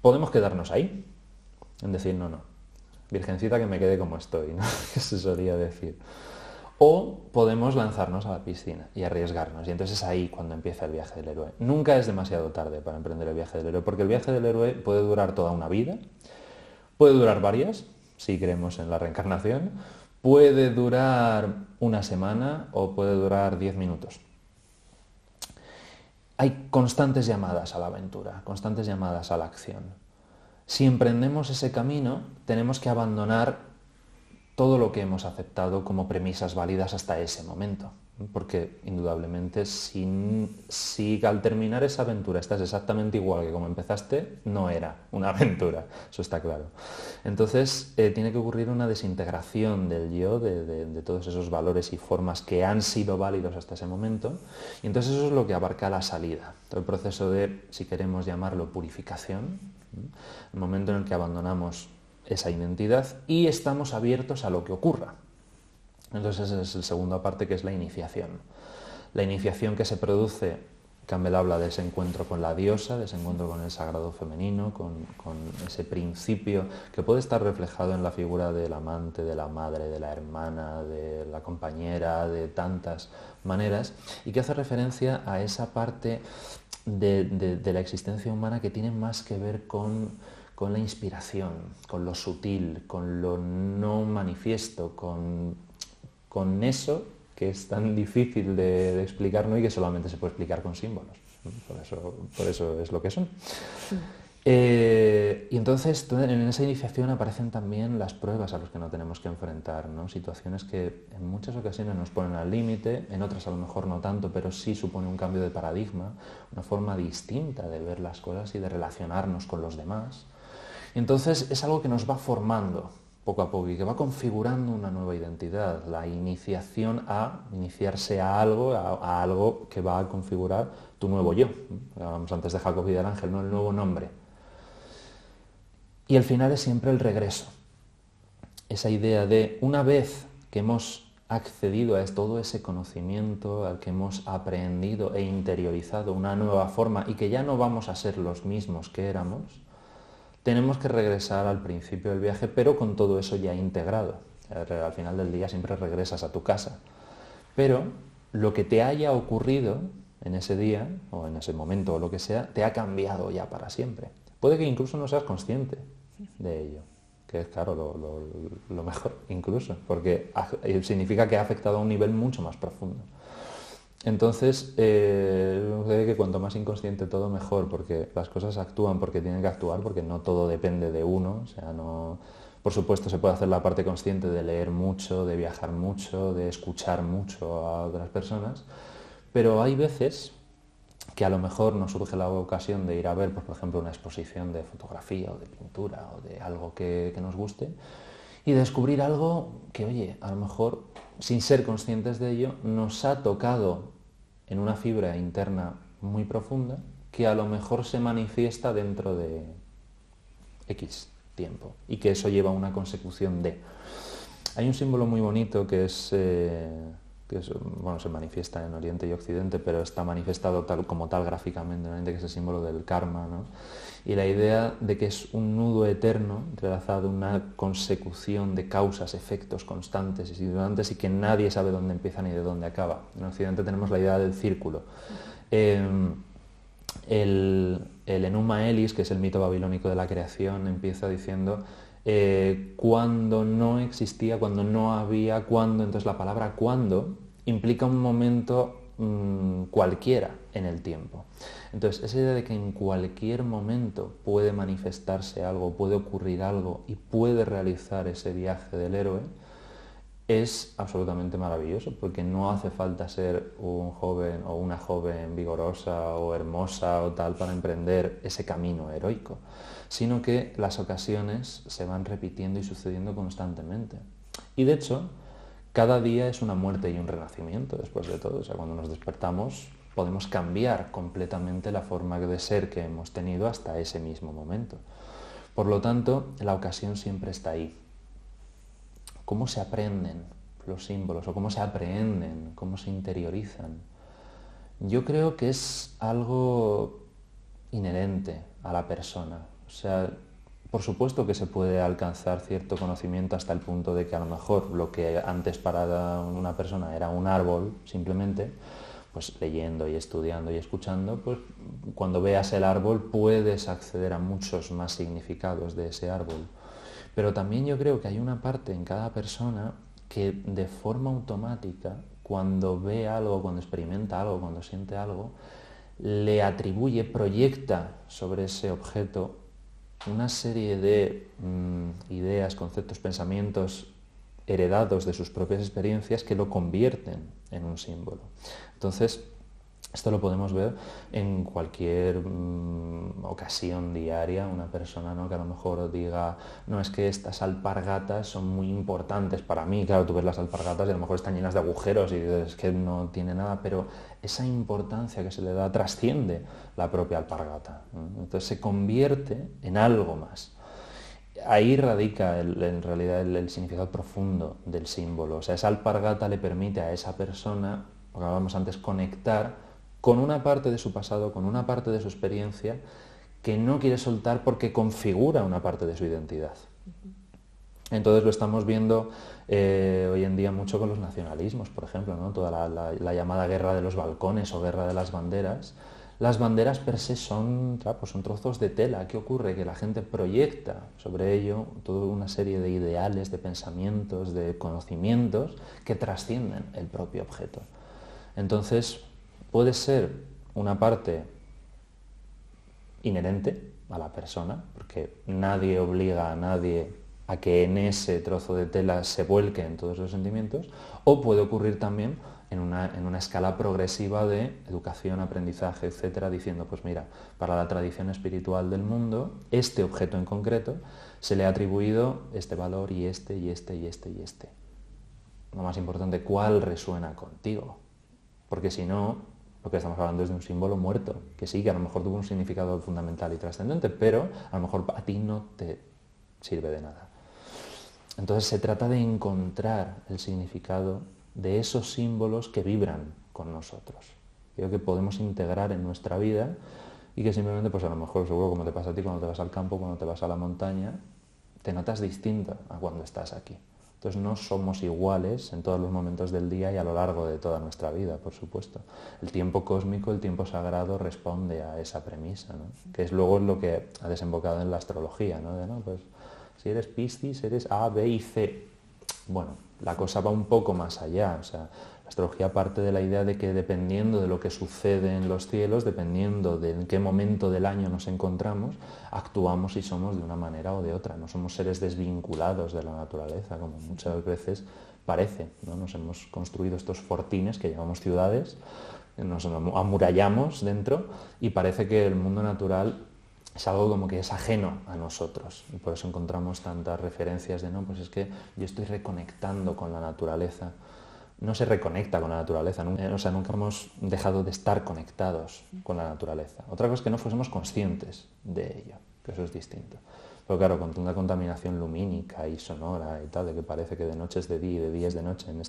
podemos quedarnos ahí, en decir, no, virgencita, que me quede como estoy, ¿no? Que se solía decir. O podemos lanzarnos a la piscina y arriesgarnos, y entonces es ahí cuando empieza el viaje del héroe. Nunca es demasiado tarde para emprender el viaje del héroe, porque el viaje del héroe puede durar toda una vida, puede durar varias, si creemos en la reencarnación, puede durar una semana o puede durar 10 minutos. Hay constantes llamadas a la aventura, constantes llamadas a la acción. Si emprendemos ese camino, tenemos que abandonar todo lo que hemos aceptado como premisas válidas hasta ese momento. Porque indudablemente si al terminar esa aventura estás exactamente igual que como empezaste, no era una aventura, eso está claro. Entonces tiene que ocurrir una desintegración del yo, de todos esos valores y formas que han sido válidos hasta ese momento, y entonces eso es lo que abarca la salida, todo el proceso de, si queremos llamarlo, purificación, el momento en el que abandonamos esa identidad y estamos abiertos a lo que ocurra. Entonces esa es la segunda parte, que es la iniciación. La iniciación que se produce, Campbell habla de ese encuentro con la diosa, de ese encuentro con el sagrado femenino, con ese principio que puede estar reflejado en la figura del amante, de la madre, de la hermana, de la compañera, de tantas maneras, y que hace referencia a esa parte de la existencia humana que tiene más que ver con la inspiración, con lo sutil, con lo no manifiesto, con eso que es tan difícil de explicar, ¿no? Y que solamente se puede explicar con símbolos. Por eso es lo que son. Sí. Y entonces en esa iniciación aparecen también las pruebas a las que nos tenemos que enfrentar, ¿no? Situaciones que en muchas ocasiones nos ponen al límite, en otras a lo mejor no tanto, pero sí supone un cambio de paradigma, una forma distinta de ver las cosas y de relacionarnos con los demás. Y entonces es algo que nos va formando poco a poco y que va configurando una nueva identidad, la iniciación a iniciarse a algo que va a configurar tu nuevo yo. Hablábamos antes de Jacob y del Ángel, ¿no? El nuevo nombre. Y el final es siempre el regreso. Esa idea de, una vez que hemos accedido a todo ese conocimiento, al que hemos aprendido e interiorizado una nueva forma y que ya no vamos a ser los mismos que éramos, tenemos que regresar al principio del viaje, pero con todo eso ya integrado. Al final del día siempre regresas a tu casa. Pero lo que te haya ocurrido en ese día, o en ese momento, o lo que sea, te ha cambiado ya para siempre. Puede que incluso no seas consciente de ello, que es, claro, lo mejor incluso, porque significa que ha afectado a un nivel mucho más profundo. Entonces, sucede que cuanto más inconsciente todo, mejor, porque las cosas actúan porque tienen que actuar, porque no todo depende de uno. O sea, no, por supuesto se puede hacer la parte consciente de leer mucho, de viajar mucho, de escuchar mucho a otras personas, pero hay veces que a lo mejor nos surge la ocasión de ir a ver, pues, por ejemplo, una exposición de fotografía o de pintura o de algo que nos guste, y descubrir algo que, oye, a lo mejor, sin ser conscientes de ello, nos ha tocado en una fibra interna muy profunda, que a lo mejor se manifiesta dentro de X tiempo, y que eso lleva a una consecución de... Hay un símbolo muy bonito que es bueno, se manifiesta en Oriente y Occidente, pero está manifestado como tal gráficamente, ¿no? Que es el símbolo del karma, ¿no? Y la idea de que es un nudo eterno, entrelazado, una consecución de causas, efectos constantes y simulantes, y que nadie sabe dónde empieza ni de dónde acaba. En Occidente tenemos la idea del círculo. El Enuma Elis, que es el mito babilónico de la creación, empieza diciendo cuando no existía, cuando no había, cuando. Entonces la palabra cuando implica un momento cualquiera en el tiempo. Entonces esa idea de que en cualquier momento puede manifestarse algo, puede ocurrir algo y puede realizar ese viaje del héroe, es absolutamente maravilloso, porque no hace falta ser un joven o una joven vigorosa o hermosa o tal para emprender ese camino heroico, sino que las ocasiones se van repitiendo y sucediendo constantemente. Y de hecho, cada día es una muerte y un renacimiento después de todo. O sea, cuando nos despertamos podemos cambiar completamente la forma de ser que hemos tenido hasta ese mismo momento. Por lo tanto, la ocasión siempre está ahí. ¿Cómo se aprenden los símbolos o cómo se aprehenden, cómo se interiorizan? Yo creo que es algo inherente a la persona. O sea, por supuesto que se puede alcanzar cierto conocimiento hasta el punto de que a lo mejor lo que antes para una persona era un árbol, simplemente, pues leyendo y estudiando y escuchando, pues cuando veas el árbol puedes acceder a muchos más significados de ese árbol. Pero también yo creo que hay una parte en cada persona que de forma automática, cuando ve algo, cuando experimenta algo, cuando siente algo, le atribuye, proyecta sobre ese objeto una serie de ideas, conceptos, pensamientos heredados de sus propias experiencias que lo convierten en un símbolo. Entonces, esto lo podemos ver en cualquier ocasión diaria, una persona, ¿no?, que a lo mejor diga, no, es que estas alpargatas son muy importantes para mí. Claro, tú ves las alpargatas y a lo mejor están llenas de agujeros y dices que no tiene nada, pero esa importancia que se le da trasciende la propia alpargata, ¿no? Entonces se convierte en algo más. Ahí radica en realidad el significado profundo del símbolo. O sea, esa alpargata le permite a esa persona, como hablábamos antes, conectar con una parte de su pasado, con una parte de su experiencia que no quiere soltar porque configura una parte de su identidad. Entonces lo estamos viendo hoy en día mucho con los nacionalismos, por ejemplo, ¿no? Toda la llamada guerra de los balcones o guerra de las banderas. Las banderas per se son trozos de tela. ¿Qué ocurre? Que la gente proyecta sobre ello toda una serie de ideales, de pensamientos, de conocimientos que trascienden el propio objeto. Entonces, puede ser una parte inherente a la persona, porque nadie obliga a nadie a que en ese trozo de tela se vuelquen todos los sentimientos, o puede ocurrir también en una escala progresiva de educación, aprendizaje, etcétera, diciendo, pues mira, para la tradición espiritual del mundo, este objeto en concreto se le ha atribuido este valor y este, y este, y este, y este. Lo más importante, ¿cuál resuena contigo? Porque si no, lo que estamos hablando es de un símbolo muerto, que sí, que a lo mejor tuvo un significado fundamental y trascendente, pero a lo mejor a ti no te sirve de nada. Entonces se trata de encontrar el significado de esos símbolos que vibran con nosotros. Creo que podemos integrar en nuestra vida y que simplemente, pues a lo mejor, seguro como te pasa a ti cuando te vas al campo, cuando te vas a la montaña, te notas distinta a cuando estás aquí. Entonces no somos iguales en todos los momentos del día y a lo largo de toda nuestra vida, por supuesto. El tiempo cósmico, el tiempo sagrado responde a esa premisa, ¿no? Que es luego lo que ha desembocado en la astrología, ¿no? Pues si eres Piscis, eres A, B y C. Bueno, la cosa va un poco más allá. O sea, la astrología parte de la idea de que dependiendo de lo que sucede en los cielos, dependiendo de en qué momento del año nos encontramos, actuamos y somos de una manera o de otra. No somos seres desvinculados de la naturaleza, como muchas veces parece, ¿no? Nos hemos construido estos fortines que llamamos ciudades, nos amurallamos dentro y parece que el mundo natural es algo como que es ajeno a nosotros, y por eso encontramos tantas referencias de, no, pues es que yo estoy reconectando con la naturaleza. No se reconecta con la naturaleza, nunca hemos dejado de estar conectados con la naturaleza. Otra cosa es que no fuésemos conscientes de ello, que eso es distinto. Pero claro, con una contaminación lumínica y sonora y tal, de que parece que de noche es de día y de día es de noche en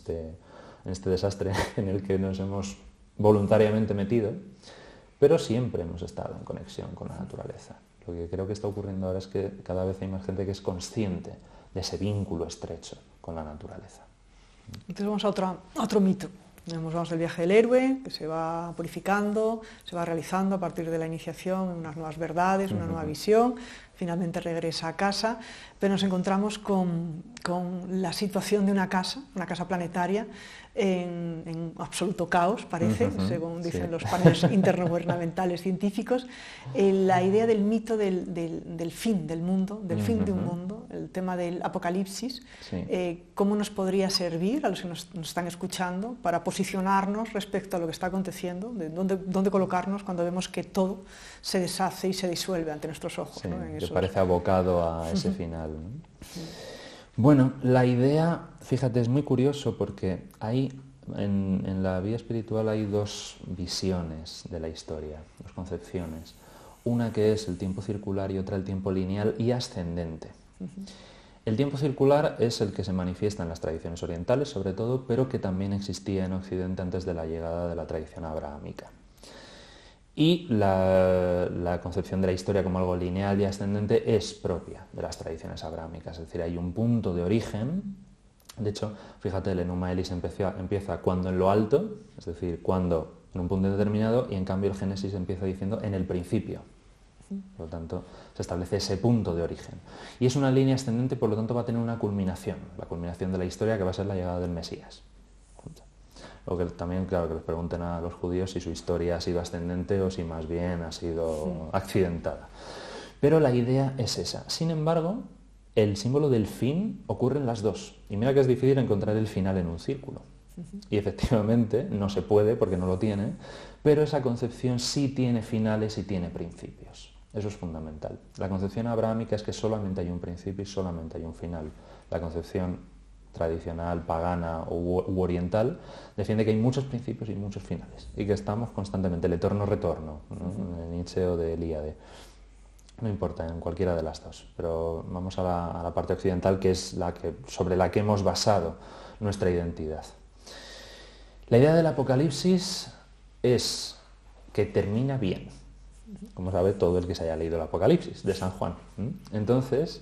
en este desastre en el que nos hemos voluntariamente metido, pero siempre hemos estado en conexión con la naturaleza. Lo que creo que está ocurriendo ahora es que cada vez hay más gente que es consciente de ese vínculo estrecho con la naturaleza. Entonces vamos a otro mito. Vamos al viaje del héroe, que se va purificando, se va realizando a partir de la iniciación unas nuevas verdades, una nueva visión, finalmente regresa a casa, pero nos encontramos con la situación de una casa planetaria, en absoluto caos, parece, según dicen los paneles intergubernamentales científicos. La idea del mito del fin del mundo, del fin de un mundo, el tema del apocalipsis, cómo nos podría servir a los que nos están escuchando para posicionarnos respecto a lo que está aconteciendo, de dónde colocarnos cuando vemos que todo se deshace y se disuelve ante nuestros ojos. Sí, ¿no? que parece abocado a ese final, ¿no? Bueno, la idea, fíjate, es muy curioso porque en la vida espiritual hay dos visiones de la historia, dos concepciones. Una que es el tiempo circular y otra el tiempo lineal y ascendente. El tiempo circular es el que se manifiesta en las tradiciones orientales, sobre todo, pero que también existía en Occidente antes de la llegada de la tradición abrahámica. Y la concepción de la historia como algo lineal y ascendente es propia de las tradiciones abrahámicas, es decir, hay un punto de origen. De hecho, fíjate, el Enuma Elis empieza cuando en lo alto, es decir, cuando en un punto determinado, y en cambio el Génesis empieza diciendo en el principio. Por lo tanto, se establece ese punto de origen. Y es una línea ascendente, por lo tanto va a tener una culminación, la culminación de la historia, que va a ser la llegada del Mesías. O que también, claro, que les pregunten a los judíos si su historia ha sido ascendente o si más bien ha sido accidentada. Pero la idea es esa. Sin embargo, el símbolo del fin ocurre en las dos. Y mira que es difícil encontrar el final en un círculo. Y efectivamente no se puede porque no lo tiene, pero esa concepción sí tiene finales y tiene principios. Eso es fundamental. La concepción abrahámica es que solamente hay un principio y solamente hay un final. La concepción tradicional, pagana u oriental, defiende que hay muchos principios y muchos finales y que estamos constantemente, el eterno retorno, ¿no? De Nietzsche o de Eliade. No importa, en cualquiera de las dos, pero vamos a la parte occidental, que es sobre la que hemos basado nuestra identidad. La idea del Apocalipsis es que termina bien, como sabe todo el que se haya leído el Apocalipsis de San Juan. Entonces,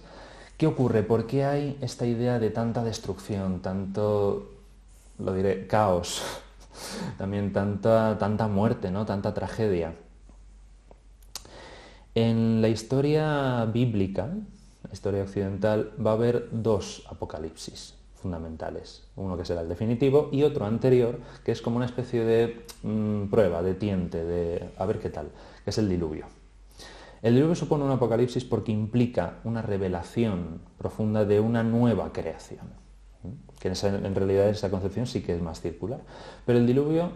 ¿qué ocurre? ¿Por qué hay esta idea de tanta destrucción, tanto, lo diré, caos, también tanta muerte, ¿no? Tanta tragedia? En la historia bíblica, la historia occidental, va a haber dos apocalipsis fundamentales. Uno que será el definitivo y otro anterior, que es como una especie de prueba, de tiente, de a ver qué tal, que es el diluvio. El diluvio supone un apocalipsis porque implica una revelación profunda de una nueva creación, que en realidad esa concepción sí que es más circular. Pero el diluvio,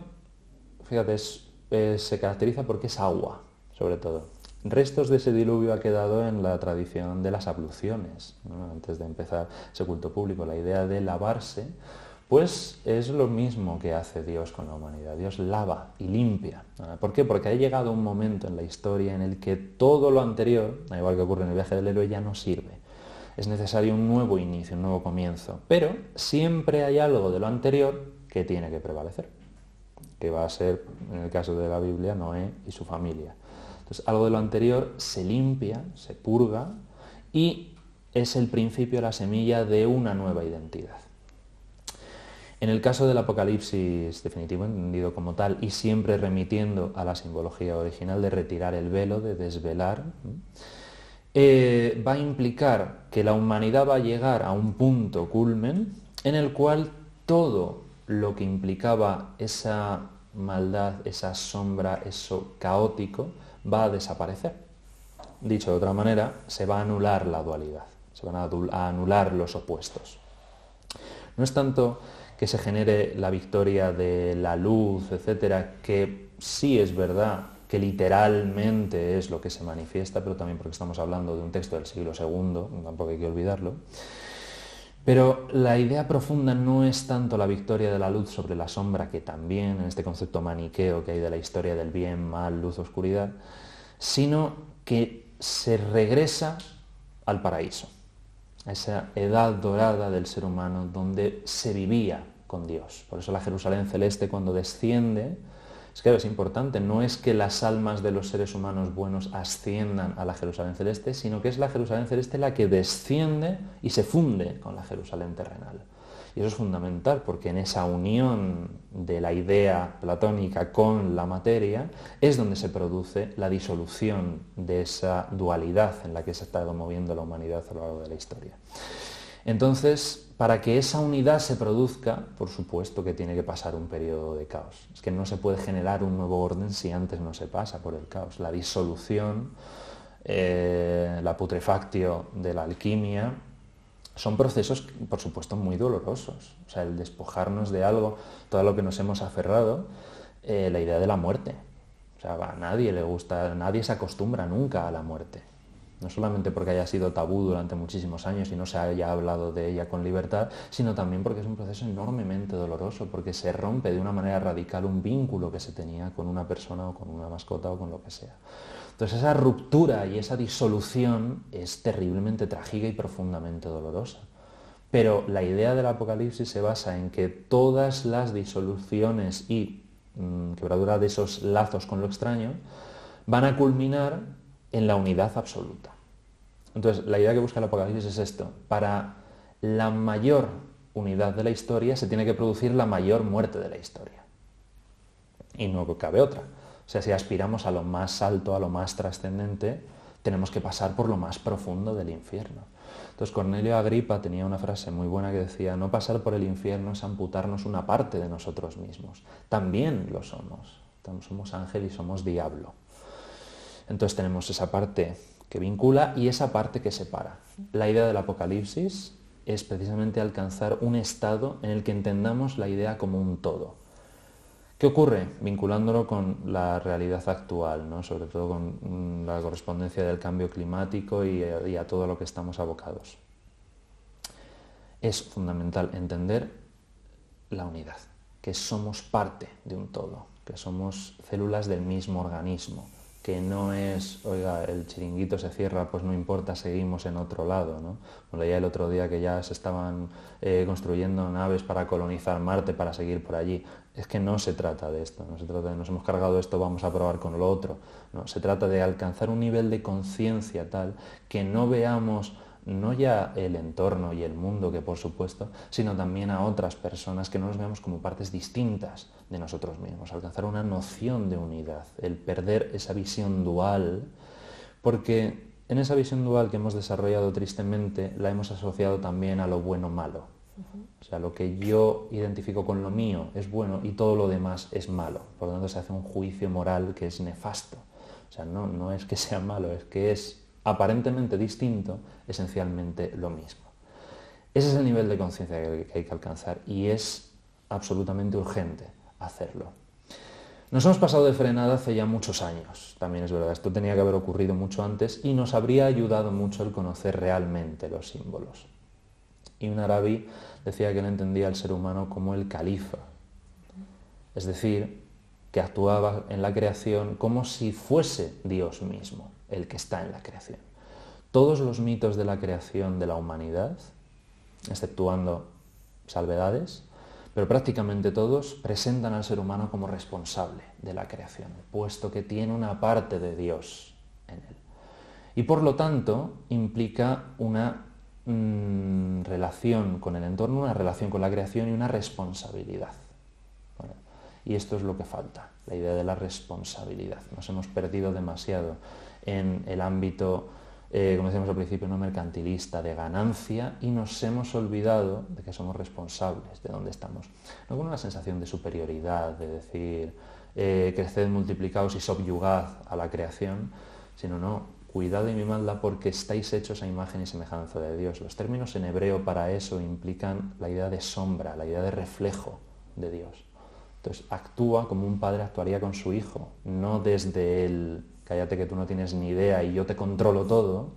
fíjate, se caracteriza porque es agua, sobre todo. Restos de ese diluvio ha quedado en la tradición de las abluciones, ¿no? Antes de empezar ese culto público, la idea de lavarse, pues es lo mismo que hace Dios con la humanidad. Dios lava y limpia. ¿Por qué? Porque ha llegado un momento en la historia en el que todo lo anterior, al igual que ocurre en el viaje del héroe, ya no sirve. Es necesario un nuevo inicio, un nuevo comienzo. Pero siempre hay algo de lo anterior que tiene que prevalecer, que va a ser, en el caso de la Biblia, Noé y su familia. Entonces, algo de lo anterior se limpia, se purga, y es el principio, la semilla de una nueva identidad. En el caso del Apocalipsis definitivo, entendido como tal, y siempre remitiendo a la simbología original de retirar el velo, de desvelar, va a implicar que la humanidad va a llegar a un punto culmen en el cual todo lo que implicaba esa maldad, esa sombra, eso caótico, va a desaparecer. Dicho de otra manera, se va a anular la dualidad, se van a anular los opuestos. No es tanto que se genere la victoria de la luz, etcétera, que sí es verdad que literalmente es lo que se manifiesta, pero también porque estamos hablando de un texto del siglo II, tampoco hay que olvidarlo. Pero la idea profunda no es tanto la victoria de la luz sobre la sombra, que también en este concepto maniqueo que hay de la historia del bien, mal, luz, oscuridad, sino que se regresa al paraíso, a esa edad dorada del ser humano donde se vivía con Dios. Por eso la Jerusalén celeste, cuando desciende, es que es importante, no es que las almas de los seres humanos buenos asciendan a la Jerusalén celeste, sino que es la Jerusalén celeste la que desciende y se funde con la Jerusalén terrenal. Y eso es fundamental, porque en esa unión de la idea platónica con la materia es donde se produce la disolución de esa dualidad en la que se ha estado moviendo la humanidad a lo largo de la historia. Entonces, para que esa unidad se produzca, por supuesto que tiene que pasar un periodo de caos. Es que no se puede generar un nuevo orden si antes no se pasa por el caos. La disolución, la putrefactio de la alquimia, son procesos, por supuesto, muy dolorosos. O sea, el despojarnos de algo, todo lo que nos hemos aferrado, la idea de la muerte. O sea, a nadie le gusta, nadie se acostumbra nunca a la muerte. No solamente porque haya sido tabú durante muchísimos años y no se haya hablado de ella con libertad, sino también porque es un proceso enormemente doloroso, porque se rompe de una manera radical un vínculo que se tenía con una persona o con una mascota o con lo que sea. Entonces esa ruptura y esa disolución es terriblemente trágica y profundamente dolorosa. Pero la idea del Apocalipsis se basa en que todas las disoluciones y quebradura de esos lazos con lo extraño van a culminar en la unidad absoluta. Entonces la idea que busca el Apocalipsis es esto: para la mayor unidad de la historia se tiene que producir la mayor muerte de la historia. Y no cabe otra. O sea, si aspiramos a lo más alto, a lo más trascendente, tenemos que pasar por lo más profundo del infierno. Entonces Cornelio Agripa tenía una frase muy buena que decía: no pasar por el infierno es amputarnos una parte de nosotros mismos. También lo somos. Somos ángel y somos diablo. Entonces tenemos esa parte que vincula y esa parte que separa. La idea del Apocalipsis es precisamente alcanzar un estado en el que entendamos la idea como un todo. ¿Qué ocurre? Vinculándolo con la realidad actual, ¿no? Sobre todo con la correspondencia del cambio climático y a todo lo que estamos abocados. Es fundamental entender la unidad, que somos parte de un todo, que somos células del mismo organismo, que no es, oiga, el chiringuito se cierra, pues no importa, seguimos en otro lado, ¿no? Como leía el otro día que ya se estaban construyendo naves para colonizar Marte, para seguir por allí. Es que no se trata de esto, no se trata de nos hemos cargado esto, vamos a probar con lo otro. No, se trata de alcanzar un nivel de conciencia tal que no veamos no ya el entorno y el mundo, que por supuesto, sino también a otras personas, que no nos veamos como partes distintas de nosotros mismos, alcanzar una noción de unidad, el perder esa visión dual, porque en esa visión dual que hemos desarrollado tristemente la hemos asociado también a lo bueno-malo. O sea, lo que yo identifico con lo mío es bueno y todo lo demás es malo. Por lo tanto, se hace un juicio moral que es nefasto. O sea, no es que sea malo, es que es aparentemente distinto, esencialmente lo mismo. Ese es el nivel de conciencia que hay que alcanzar y es absolutamente urgente hacerlo. Nos hemos pasado de frenada hace ya muchos años, también es verdad, esto tenía que haber ocurrido mucho antes y nos habría ayudado mucho el conocer realmente los símbolos. Ibn Arabi decía que él entendía al ser humano como el califa, es decir, que actuaba en la creación como si fuese Dios mismo el que está en la creación. Todos los mitos de la creación de la humanidad, exceptuando salvedades, pero prácticamente todos presentan al ser humano como responsable de la creación, puesto que tiene una parte de Dios en él. Y por lo tanto implica una relación con el entorno, una relación con la creación y una responsabilidad. ¿Vale? Y esto es lo que falta, la idea de la responsabilidad. Nos hemos perdido demasiado en el ámbito, como decíamos al principio, no mercantilista, de ganancia, y nos hemos olvidado de que somos responsables de dónde estamos. No con una sensación de superioridad, de decir, creced, multiplicaos y subyugad a la creación, sino no, cuidad y mimadla porque estáis hechos a imagen y semejanza de Dios. Los términos en hebreo para eso implican la idea de sombra, la idea de reflejo de Dios. Entonces actúa como un padre actuaría con su hijo, no desde el cállate que tú no tienes ni idea y yo te controlo todo,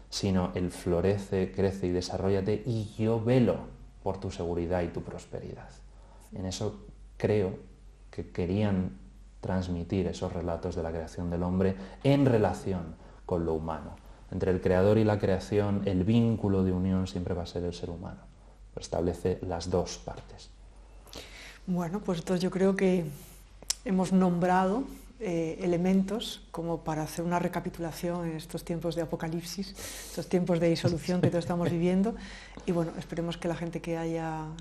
sino el florece, crece y desarróllate y yo velo por tu seguridad y tu prosperidad. En eso creo que querían transmitir esos relatos de la creación del hombre en relación con lo humano. Entre el creador y la creación, el vínculo de unión siempre va a ser el ser humano. Establece las dos partes. Bueno, pues entonces yo creo que hemos nombrado elementos como para hacer una recapitulación en estos tiempos de apocalipsis, estos tiempos de disolución que todos estamos viviendo, y bueno, esperemos que la gente que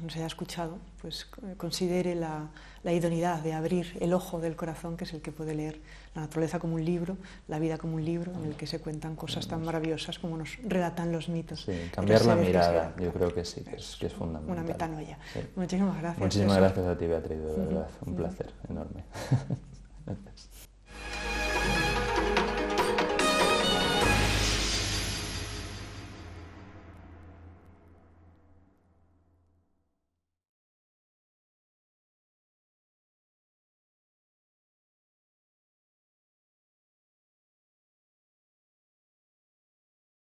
nos haya escuchado pues considere la idoneidad de abrir el ojo del corazón, que es el que puede leer la naturaleza como un libro, la vida como un libro, en el que se cuentan cosas tan maravillosas como nos relatan los mitos. Sí, cambiar la mirada, yo creo que sí, que es fundamental. Una metanoia. Sí. Muchísimas gracias. Muchísimas gracias a ti, Beatriz, de verdad, un placer enorme. Gracias.